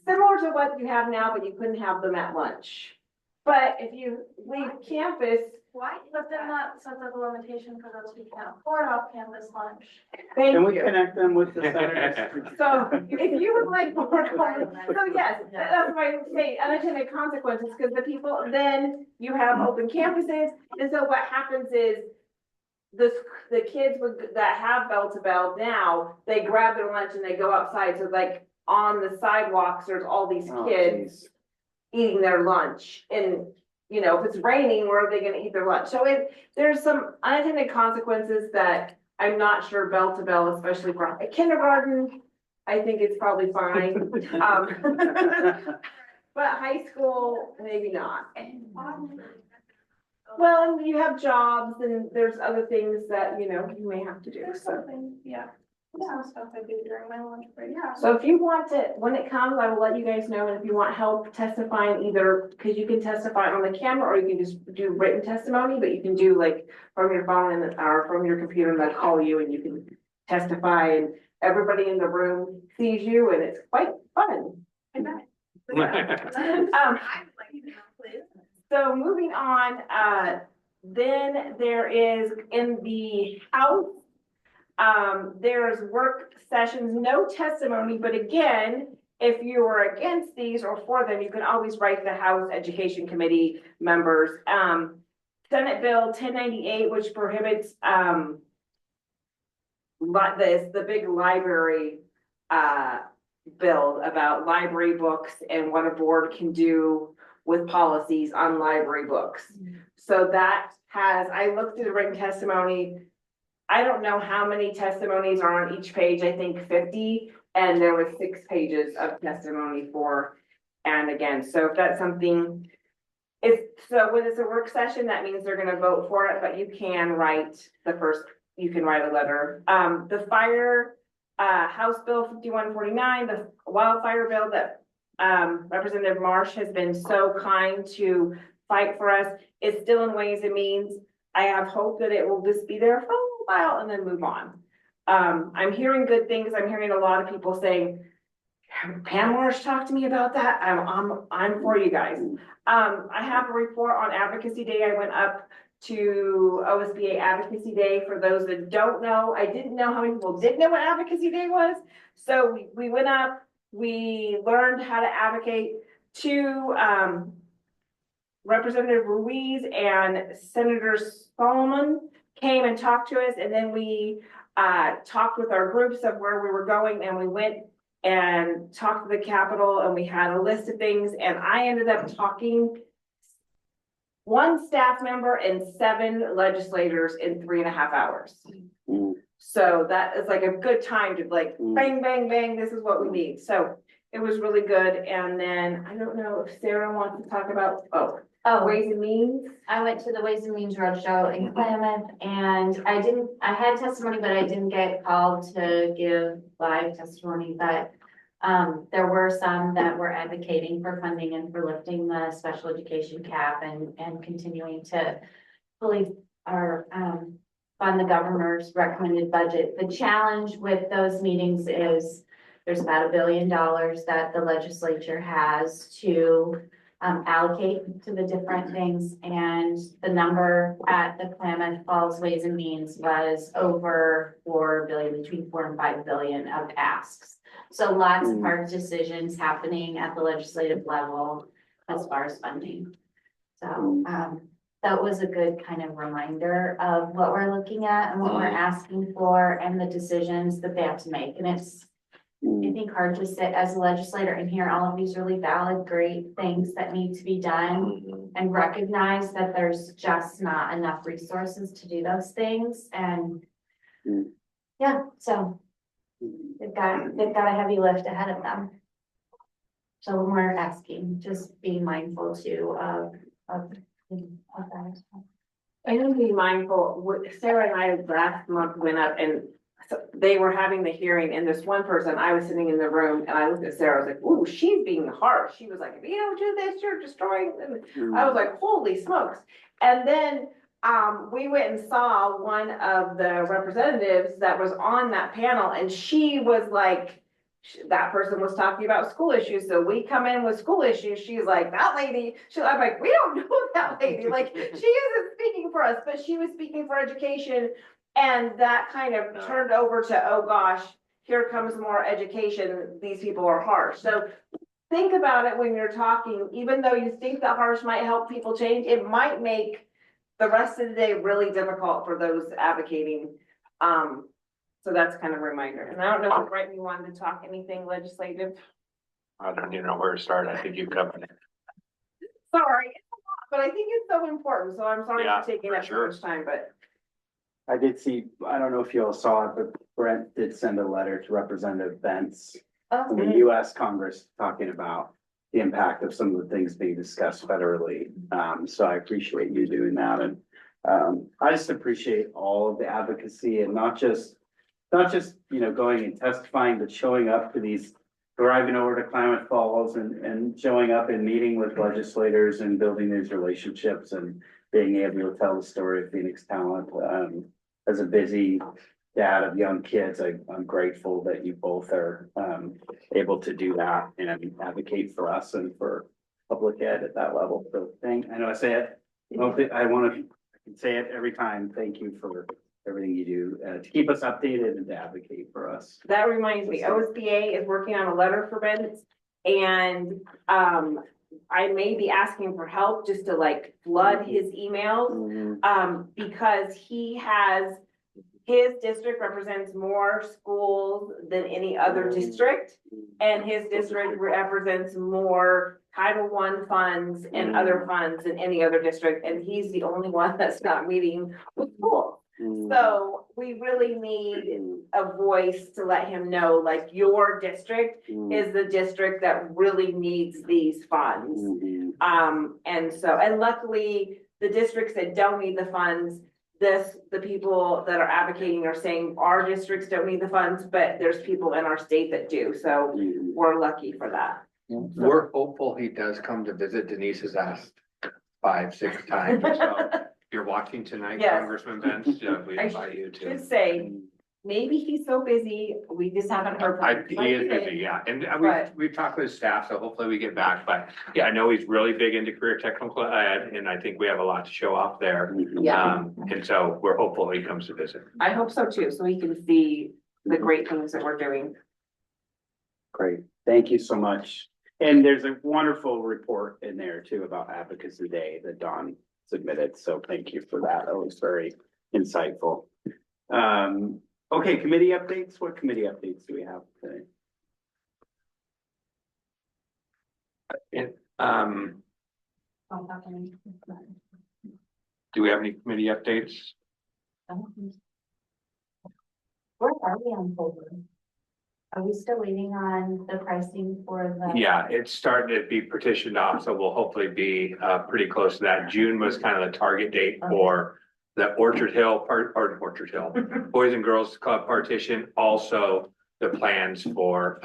L: Similar to what you have now, but you couldn't have them at lunch. But if you leave campus.
K: Why? But then that sets up a limitation for those who can't afford off-campus lunch.
B: Can we connect them with the senators?
L: So if you would like more, so yes, that's why I say unintended consequences, because the people, then you have open campuses. And so what happens is the kids that have bell to bell now, they grab their lunch and they go outside. So like on the sidewalks, there's all these kids eating their lunch, and you know, if it's raining, where are they gonna eat their lunch? So there's some unintended consequences that I'm not sure bell to bell, especially for a kindergarten. I think it's probably fine. But high school, maybe not. Well, and you have jobs and there's other things that, you know, you may have to do, so.
E: Yeah. Some stuff I do during my lunch break. Yeah.
L: So if you want to, when it comes, I will let you guys know, and if you want help testifying either, because you can testify on the camera or you can just do written testimony, but you can do like from your phone and or from your computer and they'll call you and you can testify and everybody in the room sees you and it's quite fun. So moving on, then there is in the house, there's work sessions, no testimony, but again, if you are against these or for them, you can always write the House Education Committee members. Senate Bill 1098, which prohibits the big library bill about library books and what a board can do with policies on library books. So that has, I looked at the written testimony. I don't know how many testimonies are on each page, I think 50, and there was 6 pages of testimony for and again. So if that's something, when it's a work session, that means they're gonna vote for it, but you can write you can write a letter. The fire, House Bill 5149, the wildfire bill that Representative Marsh has been so kind to fight for us, is still in Ways and Means. I have hope that it will just be there for a while and then move on. I'm hearing good things. I'm hearing a lot of people saying, Pam Marsh talked to me about that. I'm for you guys. I have a report on Advocacy Day. I went up to OSBA Advocacy Day. For those that don't know, I didn't know how many people didn't know what Advocacy Day was. So we went up, we learned how to advocate to Representative Ruiz and Senator Solomon came and talked to us, and then we talked with our groups of where we were going, and we went and talked to the Capitol, and we had a list of things, and I ended up talking 1 staff member and 7 legislators in 3.5 hours. So that is like a good time to like bang, bang, bang, this is what we need. So it was really good. And then I don't know if Sarah wants to talk about, Ways and Means.
M: I went to the Ways and Means Roadshow in Klamath, and I had testimony, but I didn't get called to give live testimony, but there were some that were advocating for funding and for lifting the special education cap and continuing to fully fund the governor's recommended budget. The challenge with those meetings is there's about $1 billion that the legislature has to allocate to the different things, and the number at the Klamath Falls Ways and Means was over 4 billion, between 4 and 5 billion of asks. So lots of hard decisions happening at the legislative level as far as funding. So that was a good kind of reminder of what we're looking at and what we're asking for and the decisions that they have to make. And it's, I think, hard to sit as a legislator and hear all of these really valid, great things that need to be done and recognize that there's just not enough resources to do those things. And yeah, so they've got a heavy lift ahead of them. So when we're asking, just being mindful too of that.
L: I need to be mindful. Sarah and I last month went up and so they were having the hearing, and this one person, I was sitting in the room and I looked at Sarah, I was like, ooh, she's being harsh. She was like, if you don't do this, you're destroying them. I was like, holy smokes. And then we went and saw one of the representatives that was on that panel, and she was like, that person was talking about school issues. So we come in with school issues. She's like, that lady, I'm like, we don't know that lady. Like, she isn't speaking for us, but she was speaking for education. And that kind of turned over to, oh gosh, here comes more education. These people are harsh. So think about it when you're talking, even though you think that harsh might help people change, it might make the rest of the day really difficult for those advocating. So that's kind of a reminder. And I don't know if Brighton wanted to talk anything legislative.
D: I don't even know where to start. I think you covered it.
L: Sorry, but I think it's so important, so I'm sorry
D: Yeah,
L: for taking
D: for
L: up so
D: sure.
L: much time, but.
B: I did see, I don't know if you all saw it, but Brent did send a letter to Representative Bentz from the US Congress talking about the impact of some of the things being discussed federally. So I appreciate you doing that. And I just appreciate all of the advocacy and not just, going and testifying, but showing up to these, driving over to Klamath Falls and showing up and meeting with legislators and building these relationships and being able to tell the story of Phoenix Talent. As a busy dad of young kids, I'm grateful that you both are able to do that and advocate for us and for public ed at that level. So I know I say it, I can say it every time. Thank you for everything you do to keep us updated and to advocate for us.
L: That reminds me, OSBA is working on a letter for Bennett. And I may be asking for help just to like flood his emails. Because his district represents more schools than any other district. And his district represents more Title I funds and other funds than any other district. And he's the only one that's not meeting with schools. So we really need a voice to let him know, like, your district is the district that really needs these funds. And luckily, the districts that don't need the funds, the people that are advocating are saying our districts don't need the funds, but there's people in our state that do. So we're lucky for that.
D: We're hopeful he does come to visit. Denise has asked 5, 6 times, so. You're watching tonight,
L: Yes.
D: Congressman Bentz, we invite you to.
L: Should say, maybe he's so busy, we just haven't heard from him.
D: He is busy, yeah, and
L: But-
D: we've talked with his staff, so hopefully we get back, but yeah, I know he's really big into career technical ed, and I think we have a lot to show off there.
L: Yeah,
D: And so we're hopeful he comes to visit.
L: I hope so too, so he can see the great things that we're doing.
B: Great. Thank you so much. And there's a wonderful report in there too about Advocacy Day that Dawn submitted. So thank you for that. That was very insightful. Okay, committee updates. What committee updates do we have today?
D: Do we have any committee updates?
M: Where are we on Fulton? Are we still waiting on the pricing for the?
D: Yeah, it's starting to be petitioned off, so we'll hopefully be pretty close to that. June was kind of the target date for the Orchard Hill Boys and Girls Club partition, also the plans for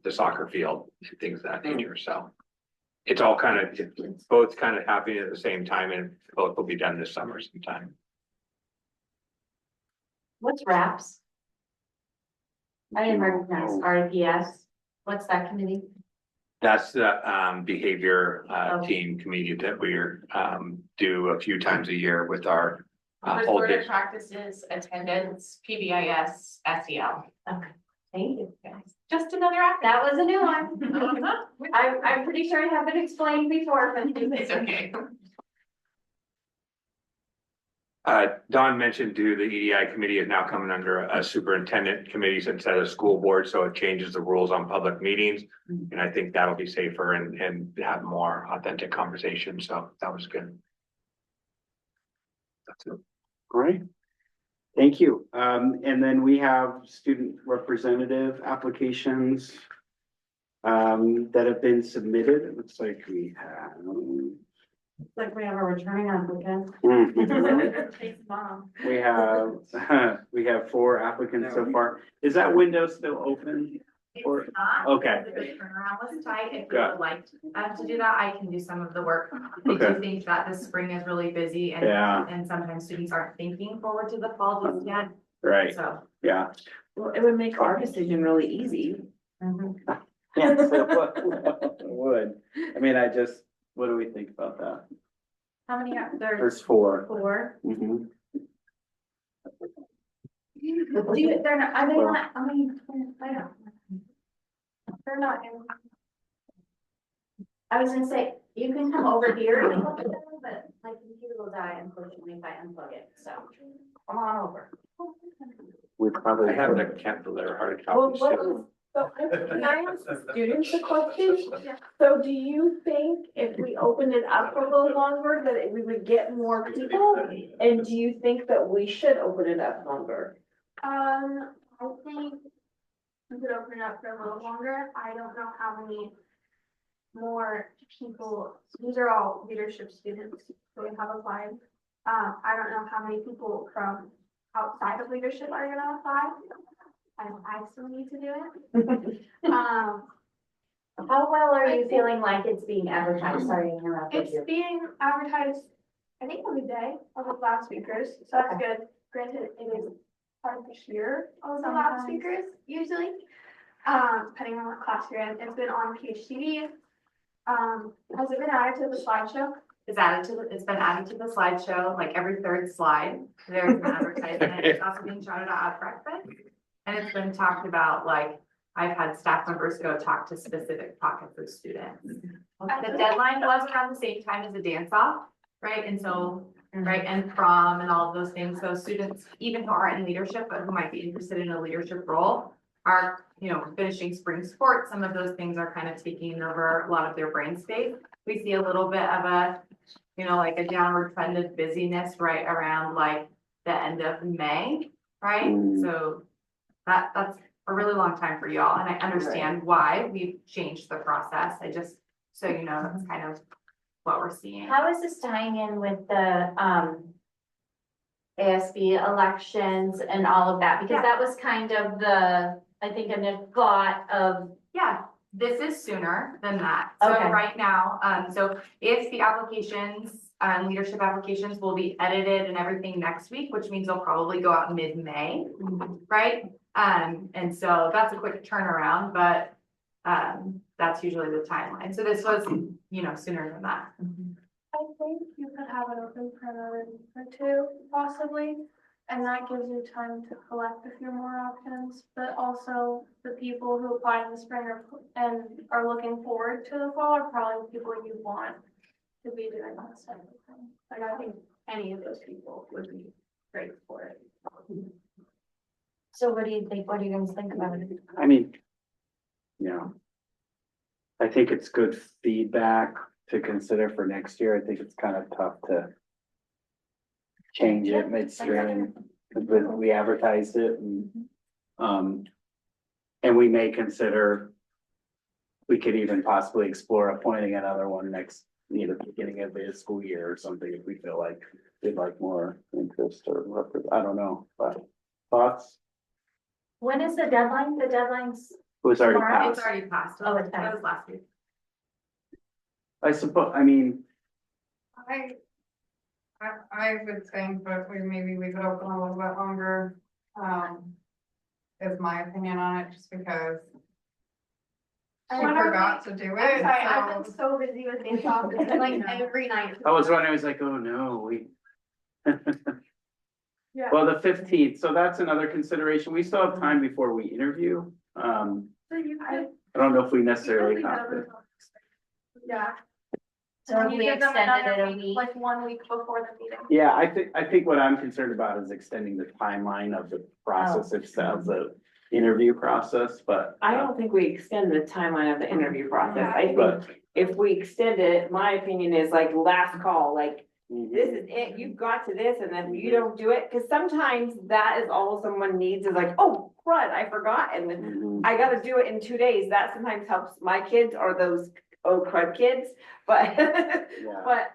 D: the soccer field, and things of that nature, so. It's all it's both kind of happening at the same time, and both will be done this summer sometime.
M: What's RAPS? I didn't recognize RAPS. What's that committee?
D: That's the behavior team committee that we're do a few times a year with our whole district.
I: Practices, attendance, PBIS, SEL.
M: Okay, thank you, guys.
I: Just another app.
M: That was a new one. I'm pretty sure it had been explained before, but
I: It's okay.
D: Don mentioned too, the EDI committee is now coming under a superintendent committee instead of school board, so it changes the rules on public meetings. And I think that'll be safer and have more authentic conversation, so that was good. That's it.
B: Great. Thank you. And then we have student representative applications that have been submitted. It looks like we have.
M: Like we have a returning applicant.
B: We have 4 applicants so far. Is that window still open? Or,
I: It's not.
B: okay.
I: The turnaround was tight. If you
B: Got it.
I: would like to do that, I can do some of the work. I
B: Okay.
I: do think that the spring is really busy
B: Yeah.
I: and sometimes students aren't thinking forward to the fall just yet,
B: Right,
I: so.
B: yeah.
L: Well, it would make our decision really easy.
B: Yes, it would. I mean, what do we think about that?
I: How many are there?
B: There's 4.
I: 4.
B: Mhm.
I: They're not, are they not, I mean, they're not in.
M: I was gonna say, you can come over here and look at them, but my computer will die unfortunately if I unplug it, so come on over.
B: We probably
D: I have the Kindle that are hard
M: Well,
D: copies
M: what
D: too.
M: was,
N: So can I ask the students a question? So do you think if we opened it up a little longer, that we would get more people? And do you think that we should open it up longer?
K: I think we could open it up for a little longer. I don't know how many more people, these are all leadership students who have applied. I don't know how many people from outside of leadership are gonna apply. I still need to do it.
M: How well are you feeling like it's being advertised? Sorry to interrupt
K: It's
M: you.
K: being advertised, I think every day of the loudspeakers, so that's good. Granted, it is hard to hear all the loudspeakers usually. Depending on what class you're in, it's been on PHTV. Has it been added to the slideshow?
I: It's been added to the slideshow, like every third slide, there's an advertisement, it's also being shouted out at breakfast. And it's been talked about, like, I've had staff members go talk to specific pockets of students. The deadline was around the same time as the dance off, right, and so, right, and prom and all of those things, so students, even who aren't in leadership, but who might be interested in a leadership role, are, you know, finishing spring sports, some of those things are kind of taking over a lot of their brain space. We see a little bit of a, you know, like a downward trend of busyness right around like the end of May, right? So that's a really long time for y'all, and I understand why we've changed the process. I just, so you know, that's kind of what we're seeing.
M: How is this tying in with the, ASB elections and all of that? Because that was kind of the, I think, a thought of.
I: Yeah, this is sooner than that. So
M: Okay.
I: right now, so if the applications, leadership applications will be edited and everything next week, which means they'll probably go out mid-May, right? And so that's a quick turnaround, but that's usually the timeline. So this was, you know, sooner than that.
K: I think you could have it open for another week or two, possibly. And that gives you time to collect a few more options, but also the people who applied in the spring and are looking forward to the fall are probably the people you want to be doing that type of thing. Like, I think any of those people would be great for it.
M: So what do you think? What do you guys think about it?
B: I mean, you know, I think it's good feedback to consider for next year. I think it's kind of tough to change it midstream, because we advertised it and we may consider, we could even possibly explore appointing another one next, you know, beginning of the school year or something, if we feel like we'd like more interest or, I don't know, but thoughts?
M: When is the deadline? The deadline's.
B: It was already
M: Tomorrow?
I: It's
B: passed.
I: already passed.
M: Oh, it's
I: That
M: passed.
I: was last week.
B: I suppose, I mean,
O: I would think that maybe we could open a little bit longer, is my opinion on it, just because I forgot to do
K: I'm
O: it,
K: sorry, I've been
O: so.
K: so busy with these offices, like every night.
B: I was wondering, I was like, oh no, we.
K: Yeah.
B: Well, the 15th, so that's another consideration. We still have time before we interview. I
K: So you could.
B: don't know if we
K: you could
B: necessarily
K: leave it
B: have
K: open
B: to.
K: till next week. Yeah.
M: So
K: And
M: if
K: you
M: we
K: give them
M: extended
K: another
M: it a week.
K: Like 1 week before the meeting.
B: Yeah, I think what I'm concerned about is extending the timeline of the process itself, the interview process, but.
L: I don't think we extend the timeline of the interview process. I
B: But.
L: think if we extend it, my opinion is like last call, like this is it, you've got to this, and then you don't do it, because sometimes that is all someone needs is like, oh, crud, I forgot, and then
B: Mhm.
L: I gotta do it in 2 days. That sometimes helps my kids or those, oh, crud kids, but, but,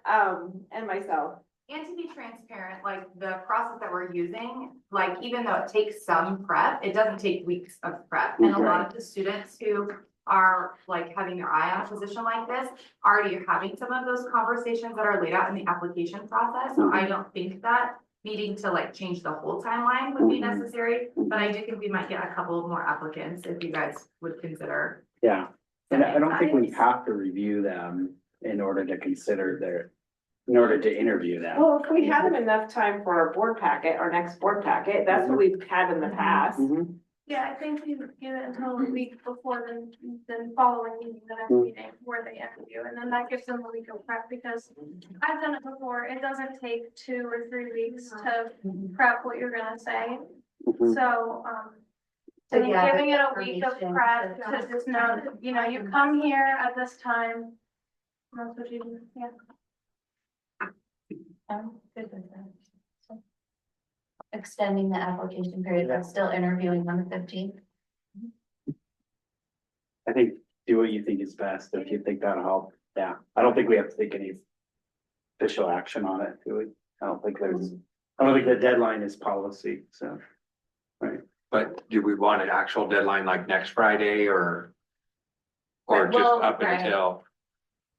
L: and myself.
I: And to be transparent, like the process that we're using, like even though it takes some prep, it doesn't take weeks of prep. And a lot of the students who are like having their eye on a position like this, already are having some of those conversations that are laid out in the application process. So I don't think that needing to like change the whole timeline would be necessary, but I do think we might get a couple more applicants if you guys would consider.
B: Yeah, and I don't think we have to review them in order to in order to interview them.
L: Well, if we have them enough time for our board packet, our next board packet, that's what we've had in the past.
B: Mhm.
K: Yeah, I think you give it until a week before the following meeting, the next meeting where they interview, and then that gives them a week of prep, because I've done it before, it doesn't take 2 or 3 weeks to prep what you're gonna say.
B: Mhm.
K: So,
M: to
J: And
M: gather
J: giving it a week of
M: information
J: prep
M: to-
J: to just know, that, you know, you come here at this time. That's what you do, yeah.
M: Good with that. So, extending the application period, but still interviewing on the 15th.
B: I think do what you think is best, if you think that'll help. Yeah, I don't think we have to take any official action on it, do we? I don't think the deadline is policy, so. Right.
D: But do we want an actual deadline like next Friday or just
I: Well,
D: up
I: right.
D: until?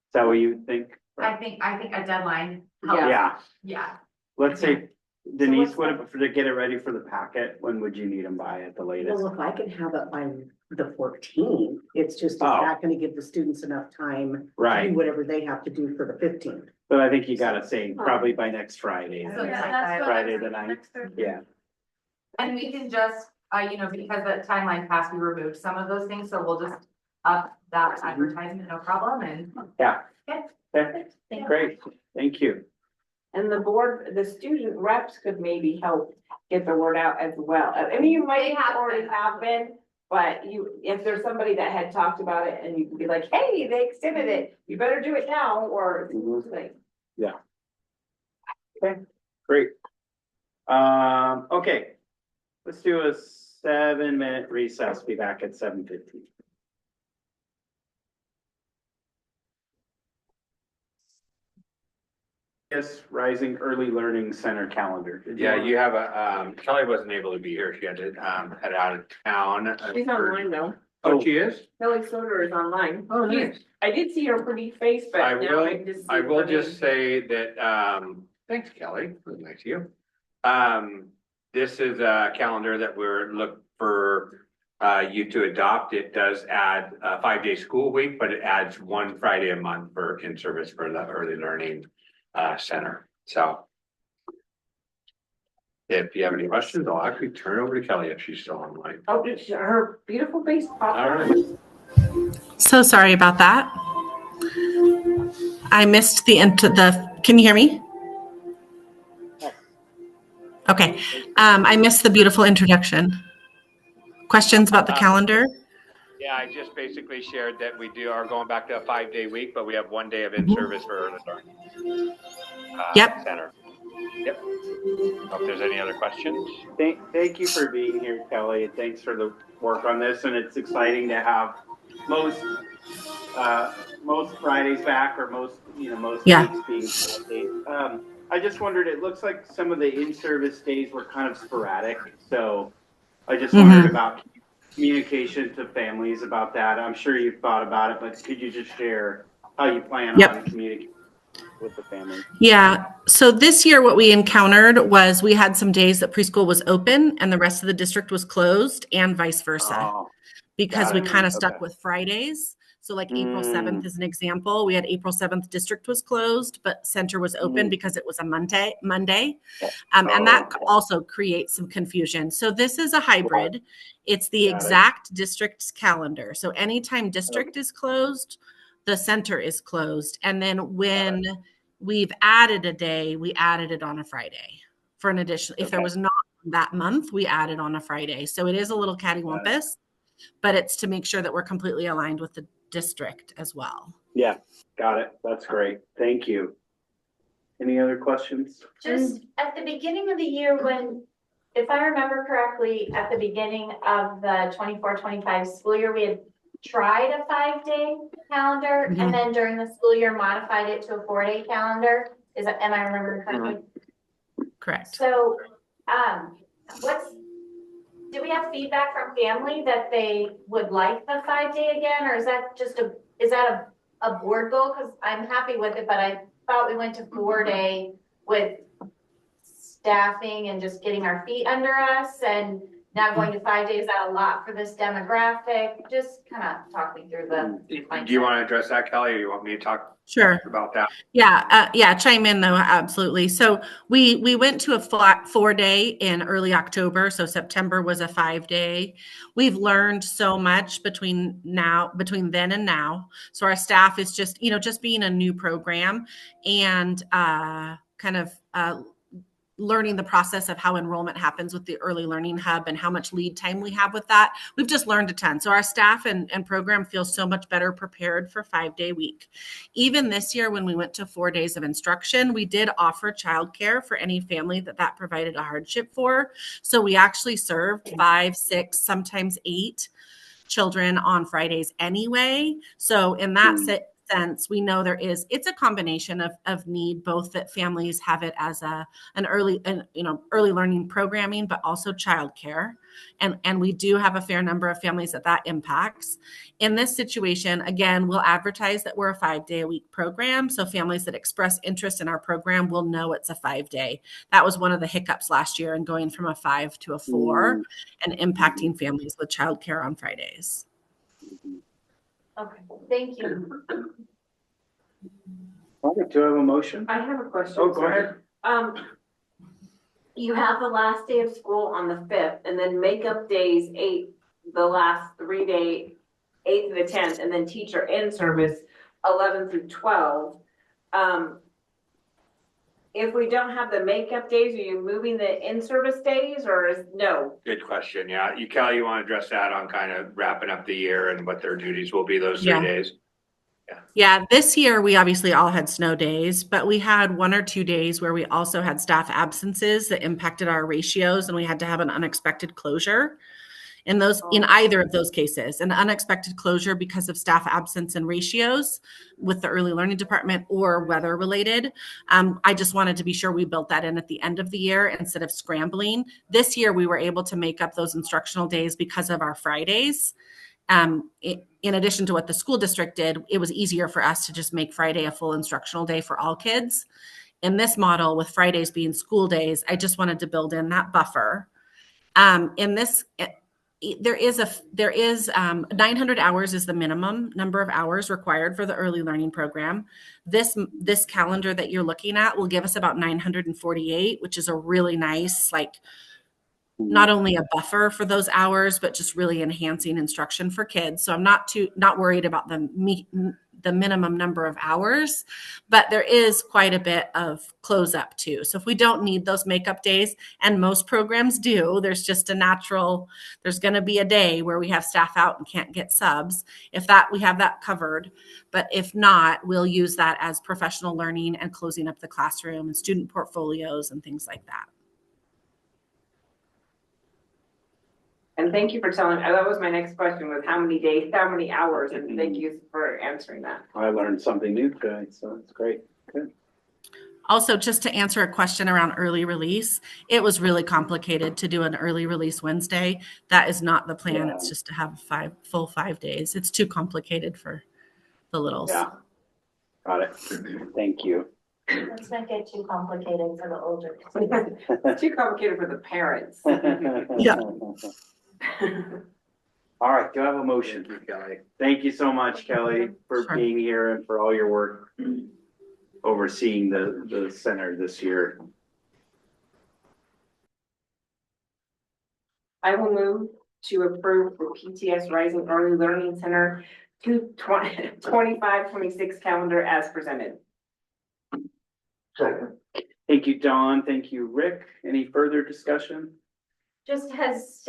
B: Is that what you think?
I: I think a deadline.
B: Yeah,
I: Yeah.
B: let's say Denise, to get it ready for the packet, when would you need them by at the latest?
P: Well, if I can have it by the 14th, it's just, is that gonna give the students enough time to
B: Right,
P: do whatever they have to do for the 15th?
B: but I think you gotta say probably by next Friday,
I: So it's like
J: that's what
B: Friday
J: I
B: the
J: said,
B: 9th.
J: next Thursday.
B: Yeah,
I: And we can just, you know, because the timeline passed, we removed some of those things, so we'll just up that advertisement, no problem, and.
B: yeah.
I: Okay.
B: Okay, great, thank you.
L: And the board, the student reps could maybe help get the word out as well. I mean, you might already have been, but if there's somebody that had talked about it and you can be like, hey, they extended it, you better do it now, or like.
B: Yeah. Okay, great. Okay, let's do a 7-minute recess, be back at 7:15. Yes, Rising Early Learning Center calendar. Did
D: Yeah,
B: wanna-
D: you have Kelly wasn't able to be here. She had to head out of town.
L: She's online though.
D: Oh, she is?
L: Kelly Soder is online.
D: Oh, nice.
L: I did see her pretty face, but
D: I
L: now
D: will,
L: I can just. see
D: I will
L: her
D: just
L: name.
D: say that, thanks, Kelly. It was nice of you. This is a calendar that we're looking for you to adopt. It does add a 5-day school week, but it adds one Friday a month for in-service for the early learning center. So if you have any questions, I'll actually turn it over to Kelly if she's still online.
L: Oh, her beautiful face popped
D: All
L: up.
D: right.
Q: So sorry about that. I missed can you hear me? Okay, I missed the beautiful introduction. Questions about the calendar?
D: Yeah, I just basically shared that we are going back to a 5-day week, but we have 1 day of in-service for early learning.
Q: Yep.
D: Center. Yep. If there's any other questions?
B: Thank you for being here, Kelly, and thanks for the work on this, and it's exciting to have most Fridays back, or most
Q: Yeah.
B: weeks being Friday. I just wondered, it looks like some of the in-service days were kind of sporadic, so I just wondered about communication to families about that. I'm sure you've thought about it, but could you just share how you plan on communicating with the family?
Q: Yeah, so this year what we encountered was we had some days that preschool was open and the rest of the district was closed, and vice versa. Because we kind of stuck with Fridays. So like April 7th is an example. We had April 7th district was closed, but center was open because it was a Monday. And that also creates some confusion. So this is a hybrid. It's the exact district's calendar. So anytime district is closed, the center is closed. And then when we've added a day, we added it on a Friday for an additional, if there was not that month, we added on a Friday. So it is a little cattywampus, but it's to make sure that we're completely aligned with the district as well.
B: Yeah, got it. That's great. Thank you. Any other questions?
M: Just at the beginning of the year, when, if I remember correctly, at the beginning of the 24-25 school year, we had tried a 5-day calendar, and then during the school year modified it to a 4-day calendar. Am I remembering correctly?
Q: Correct.
M: So, do we have feedback from family that they would like the 5-day again, or is that a board goal? Because I'm happy with it, but I thought we went to 4-day with staffing and just getting our feet under us, and now going to 5 days out a lot for this demographic. Just kind of talk me through the.
D: Do you want to address that, Kelly, or you want me to talk about that?
Q: Yeah, chime in though, absolutely. So we went to a flat 4-day in early October. So September was a 5-day. We've learned so much between then and now. So our staff is just being a new program and kind of learning the process of how enrollment happens with the early learning hub and how much lead time we have with that. We've just learned a ton. So our staff and program feels so much better prepared for 5-day week. Even this year, when we went to 4 days of instruction, we did offer childcare for any family that provided a hardship for. So we actually served 5, 6, sometimes 8 children on Fridays anyway. So in that sense, we know it's a combination of need, both that families have it as an early learning programming, but also childcare. And we do have a fair number of families that impacts. In this situation, again, we'll advertise that we're a 5-day-a-week program. So families that express interest in our program will know it's a 5-day. That was one of the hiccups last year in going from a 5 to a 4 and impacting families with childcare on Fridays.
M: Okay, thank you.
B: All right, do I have a motion?
L: I have a question.
B: Oh, go ahead.
L: You have the last day of school on the 5th, and then makeup days, the last 3 day, 8th to the 10th, and then teacher in service, 11 through 12. If we don't have the makeup days, are you moving the in-service days or no?
D: Good question. Yeah. Kelly, you want to address that on kind of wrapping up the year and what their duties will be those 3 days?
Q: Yeah, this year we obviously all had snow days, but we had 1 or 2 days where we also had staff absences that impacted our ratios, and we had to have an unexpected closure. In either of those cases, an unexpected closure because of staff absence and ratios with the early learning department or weather related. I just wanted to be sure we built that in at the end of the year instead of scrambling. This year we were able to make up those instructional days because of our Fridays. In addition to what the school district did, it was easier for us to just make Friday a full instructional day for all kids. In this model, with Fridays being school days, I just wanted to build in that buffer. There is 900 hours is the minimum number of hours required for the early learning program. This calendar that you're looking at will give us about 948, which is a really nice, not only a buffer for those hours, but just really enhancing instruction for kids. So I'm not worried about the minimum number of hours, but there is quite a bit of close up too. So if we don't need those makeup days, and most programs do, there's going to be a day where we have staff out and can't get subs. We have that covered, but if not, we'll use that as professional learning and closing up the classroom and student portfolios and things like that.
L: And thank you for telling me. That was my next question, was how many days, how many hours, and thank you for answering that.
B: I learned something new today, so it's great. Good.
Q: Also, just to answer a question around early release, it was really complicated to do an early release Wednesday. That is not the plan. Yeah. It's just to have full 5 days. It's too complicated for the littles.
B: Yeah, got it. Thank you.
M: Let's not get too complicated for the older.
L: Too complicated for the parents.
Q: Yeah.
B: All right, do I have a motion? Thank you, Kelly. Thank you so much, Kelly, for being here and for all your work overseeing the center this year.
L: I will move to approve the PTS Rising Early Learning Center 25-26 calendar as presented.
B: Second. Thank you, Dawn. Thank you, Rick. Any further discussion?
M: Just has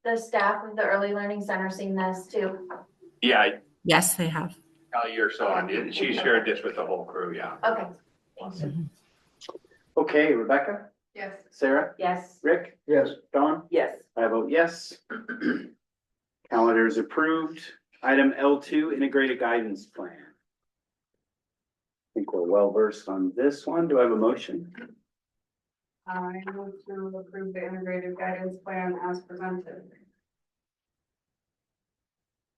M: the staff of the Early Learning Center seen this too?
D: Yeah.
Q: Yes, they have.
D: Kelly, you're so on. She shared this with the whole crew. Yeah.
M: Okay. Thanks.
B: Okay, Rebecca?
O: Yes.
B: Sarah?
L: Yes.
B: Rick? Yes. Dawn?
L: Yes.
B: I vote yes. Calendar is approved. Item L2, Integrated Guidance Plan. I think we're well versed on this one. Do I have a motion?
O: I move to approve the integrated guidance plan as presented.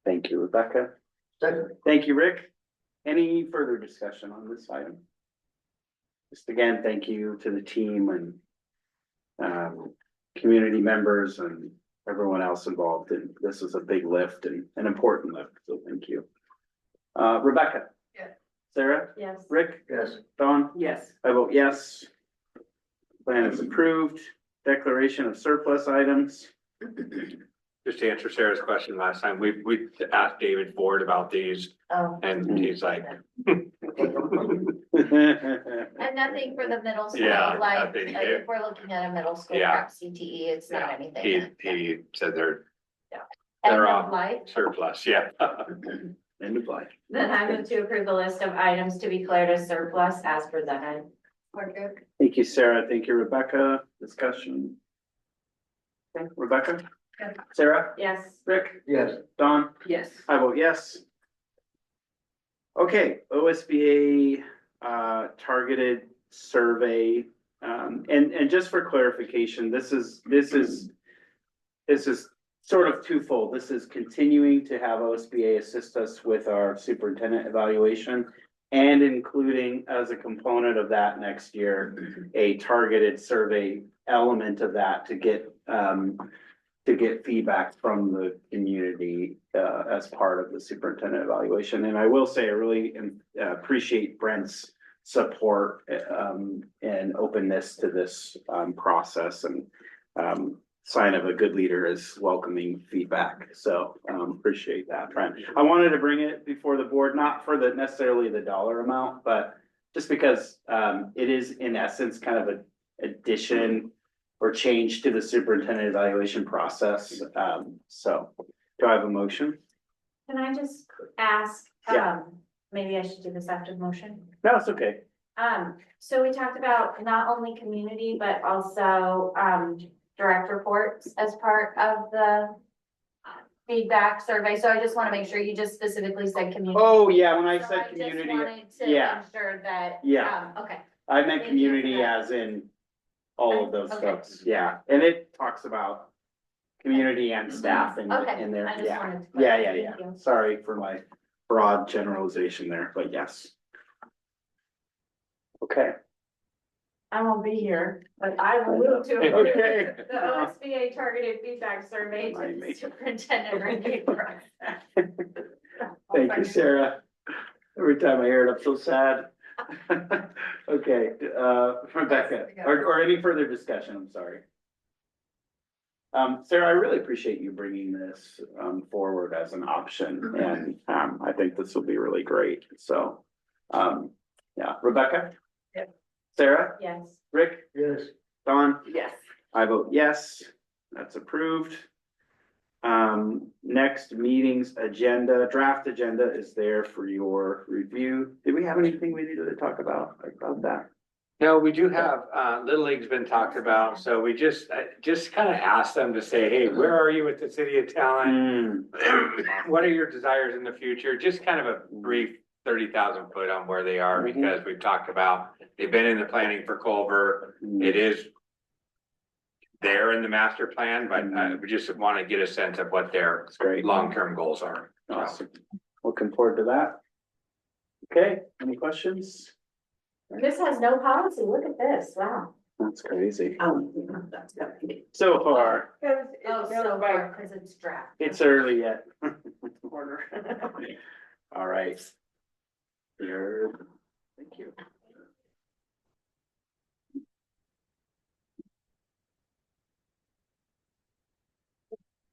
B: Thank you, Rebecca. Thank you, Rick. Any further discussion on this item? Just again, thank you to the team and community members and everyone else involved. And this is a big lift and an important lift, so thank you. Rebecca?
O: Yes.
B: Sarah?
M: Yes.
B: Rick? Yes. Dawn?
L: Yes.
B: I vote yes. Plan is approved. Declaration of surplus items.
D: Just to answer Sarah's question last time, we asked David Ford about these,
M: Oh.
D: and he's like,
M: And nothing for the middle school,
D: Yeah,
M: like,
D: nothing.
M: if we're looking at a middle school
D: Yeah.
M: prep CTE, it's not anything.
D: He said they're
M: End
D: they're
M: of
D: off.
M: life.
D: surplus, yeah.
B: End of life.
M: Then I move to approve the list of items to be declared as surplus as presented.
B: Thank you, Sarah. Thank you, Rebecca. Discussion. Okay, Rebecca?
E: Yes.
B: Sarah?
M: Yes.
B: Rick?
D: Yes.
B: Dawn?
N: Yes.
B: I vote yes. Okay, OSBA targeted survey. And just for clarification, this is sort of twofold. This is continuing to have OSBA assist us with our superintendent evaluation and including as a component of that next year, a targeted survey element of that to get feedback from the community as part of the superintendent evaluation. And I will say, I really appreciate Brent's support and openness to this process, and sign of a good leader is welcoming feedback. So appreciate that, Brent. I wanted to bring it before the board, not for necessarily the dollar amount, but just because it is in essence kind of an addition or change to the superintendent evaluation process. So do I have a motion?
M: Can I just ask,
B: Yeah.
M: maybe I should do this after the motion?
B: No, it's okay.
M: So we talked about not only community, but also, direct reports as part of the feedback survey. So I just want to make sure you just specifically said community.
B: Oh, yeah, when I
M: So
B: said
M: just
B: community,
M: wanted to
B: yeah.
M: ensure that.
B: Yeah.
M: Okay.
B: I meant
M: Thank you for
B: community
M: that.
B: as in all of those
M: Okay.
B: folks, yeah, and it talks about community and staff in
M: Okay,
B: there,
M: I just
B: yeah.
M: wanted to
B: Yeah,
M: clarify.
B: yeah,
M: Thank
B: yeah,
M: you.
B: sorry for my broad generalization there, but yes. Okay.
M: I won't be here, but I will move to approve
B: Okay.
M: the OSBA targeted feedback survey to
B: Remind
M: the
B: me.
M: superintendent review process.
B: Thank you, Sarah. Every time I hear it, I'm so sad. Okay, Rebecca, or any further discussion, I'm sorry. Sarah, I really appreciate you bringing this forward as an option, and I think this will be really great, so. Yeah, Rebecca?
E: Yep.
B: Sarah?
M: Yes.
B: Rick?
D: Yes.
B: Dawn?
N: Yes.
B: I vote yes, that's approved. Next meeting's agenda, draft agenda is there for your review. Did we have anything we needed to talk about that?
D: No, we do have, Little League's been talked about, so we just kind of asked them to say, hey, where are you with the city of Talent? What are your desires in the future? Just kind of a brief 30,000 foot on where they are, because we've talked about, they've been in the planning for Culver. It is there in the master plan, but we just want to get a sense of what their long-term goals are.
B: Awesome. Looking forward to that. Okay, any questions?
M: This has no policy. Look at this. Wow.
B: That's crazy.
N: That's gotta be.
B: So far,
N: Cause
M: Oh,
N: it's
M: so
N: so
M: far, because it's draft.
B: it's early yet.
N: order.
B: All right. Here, thank you.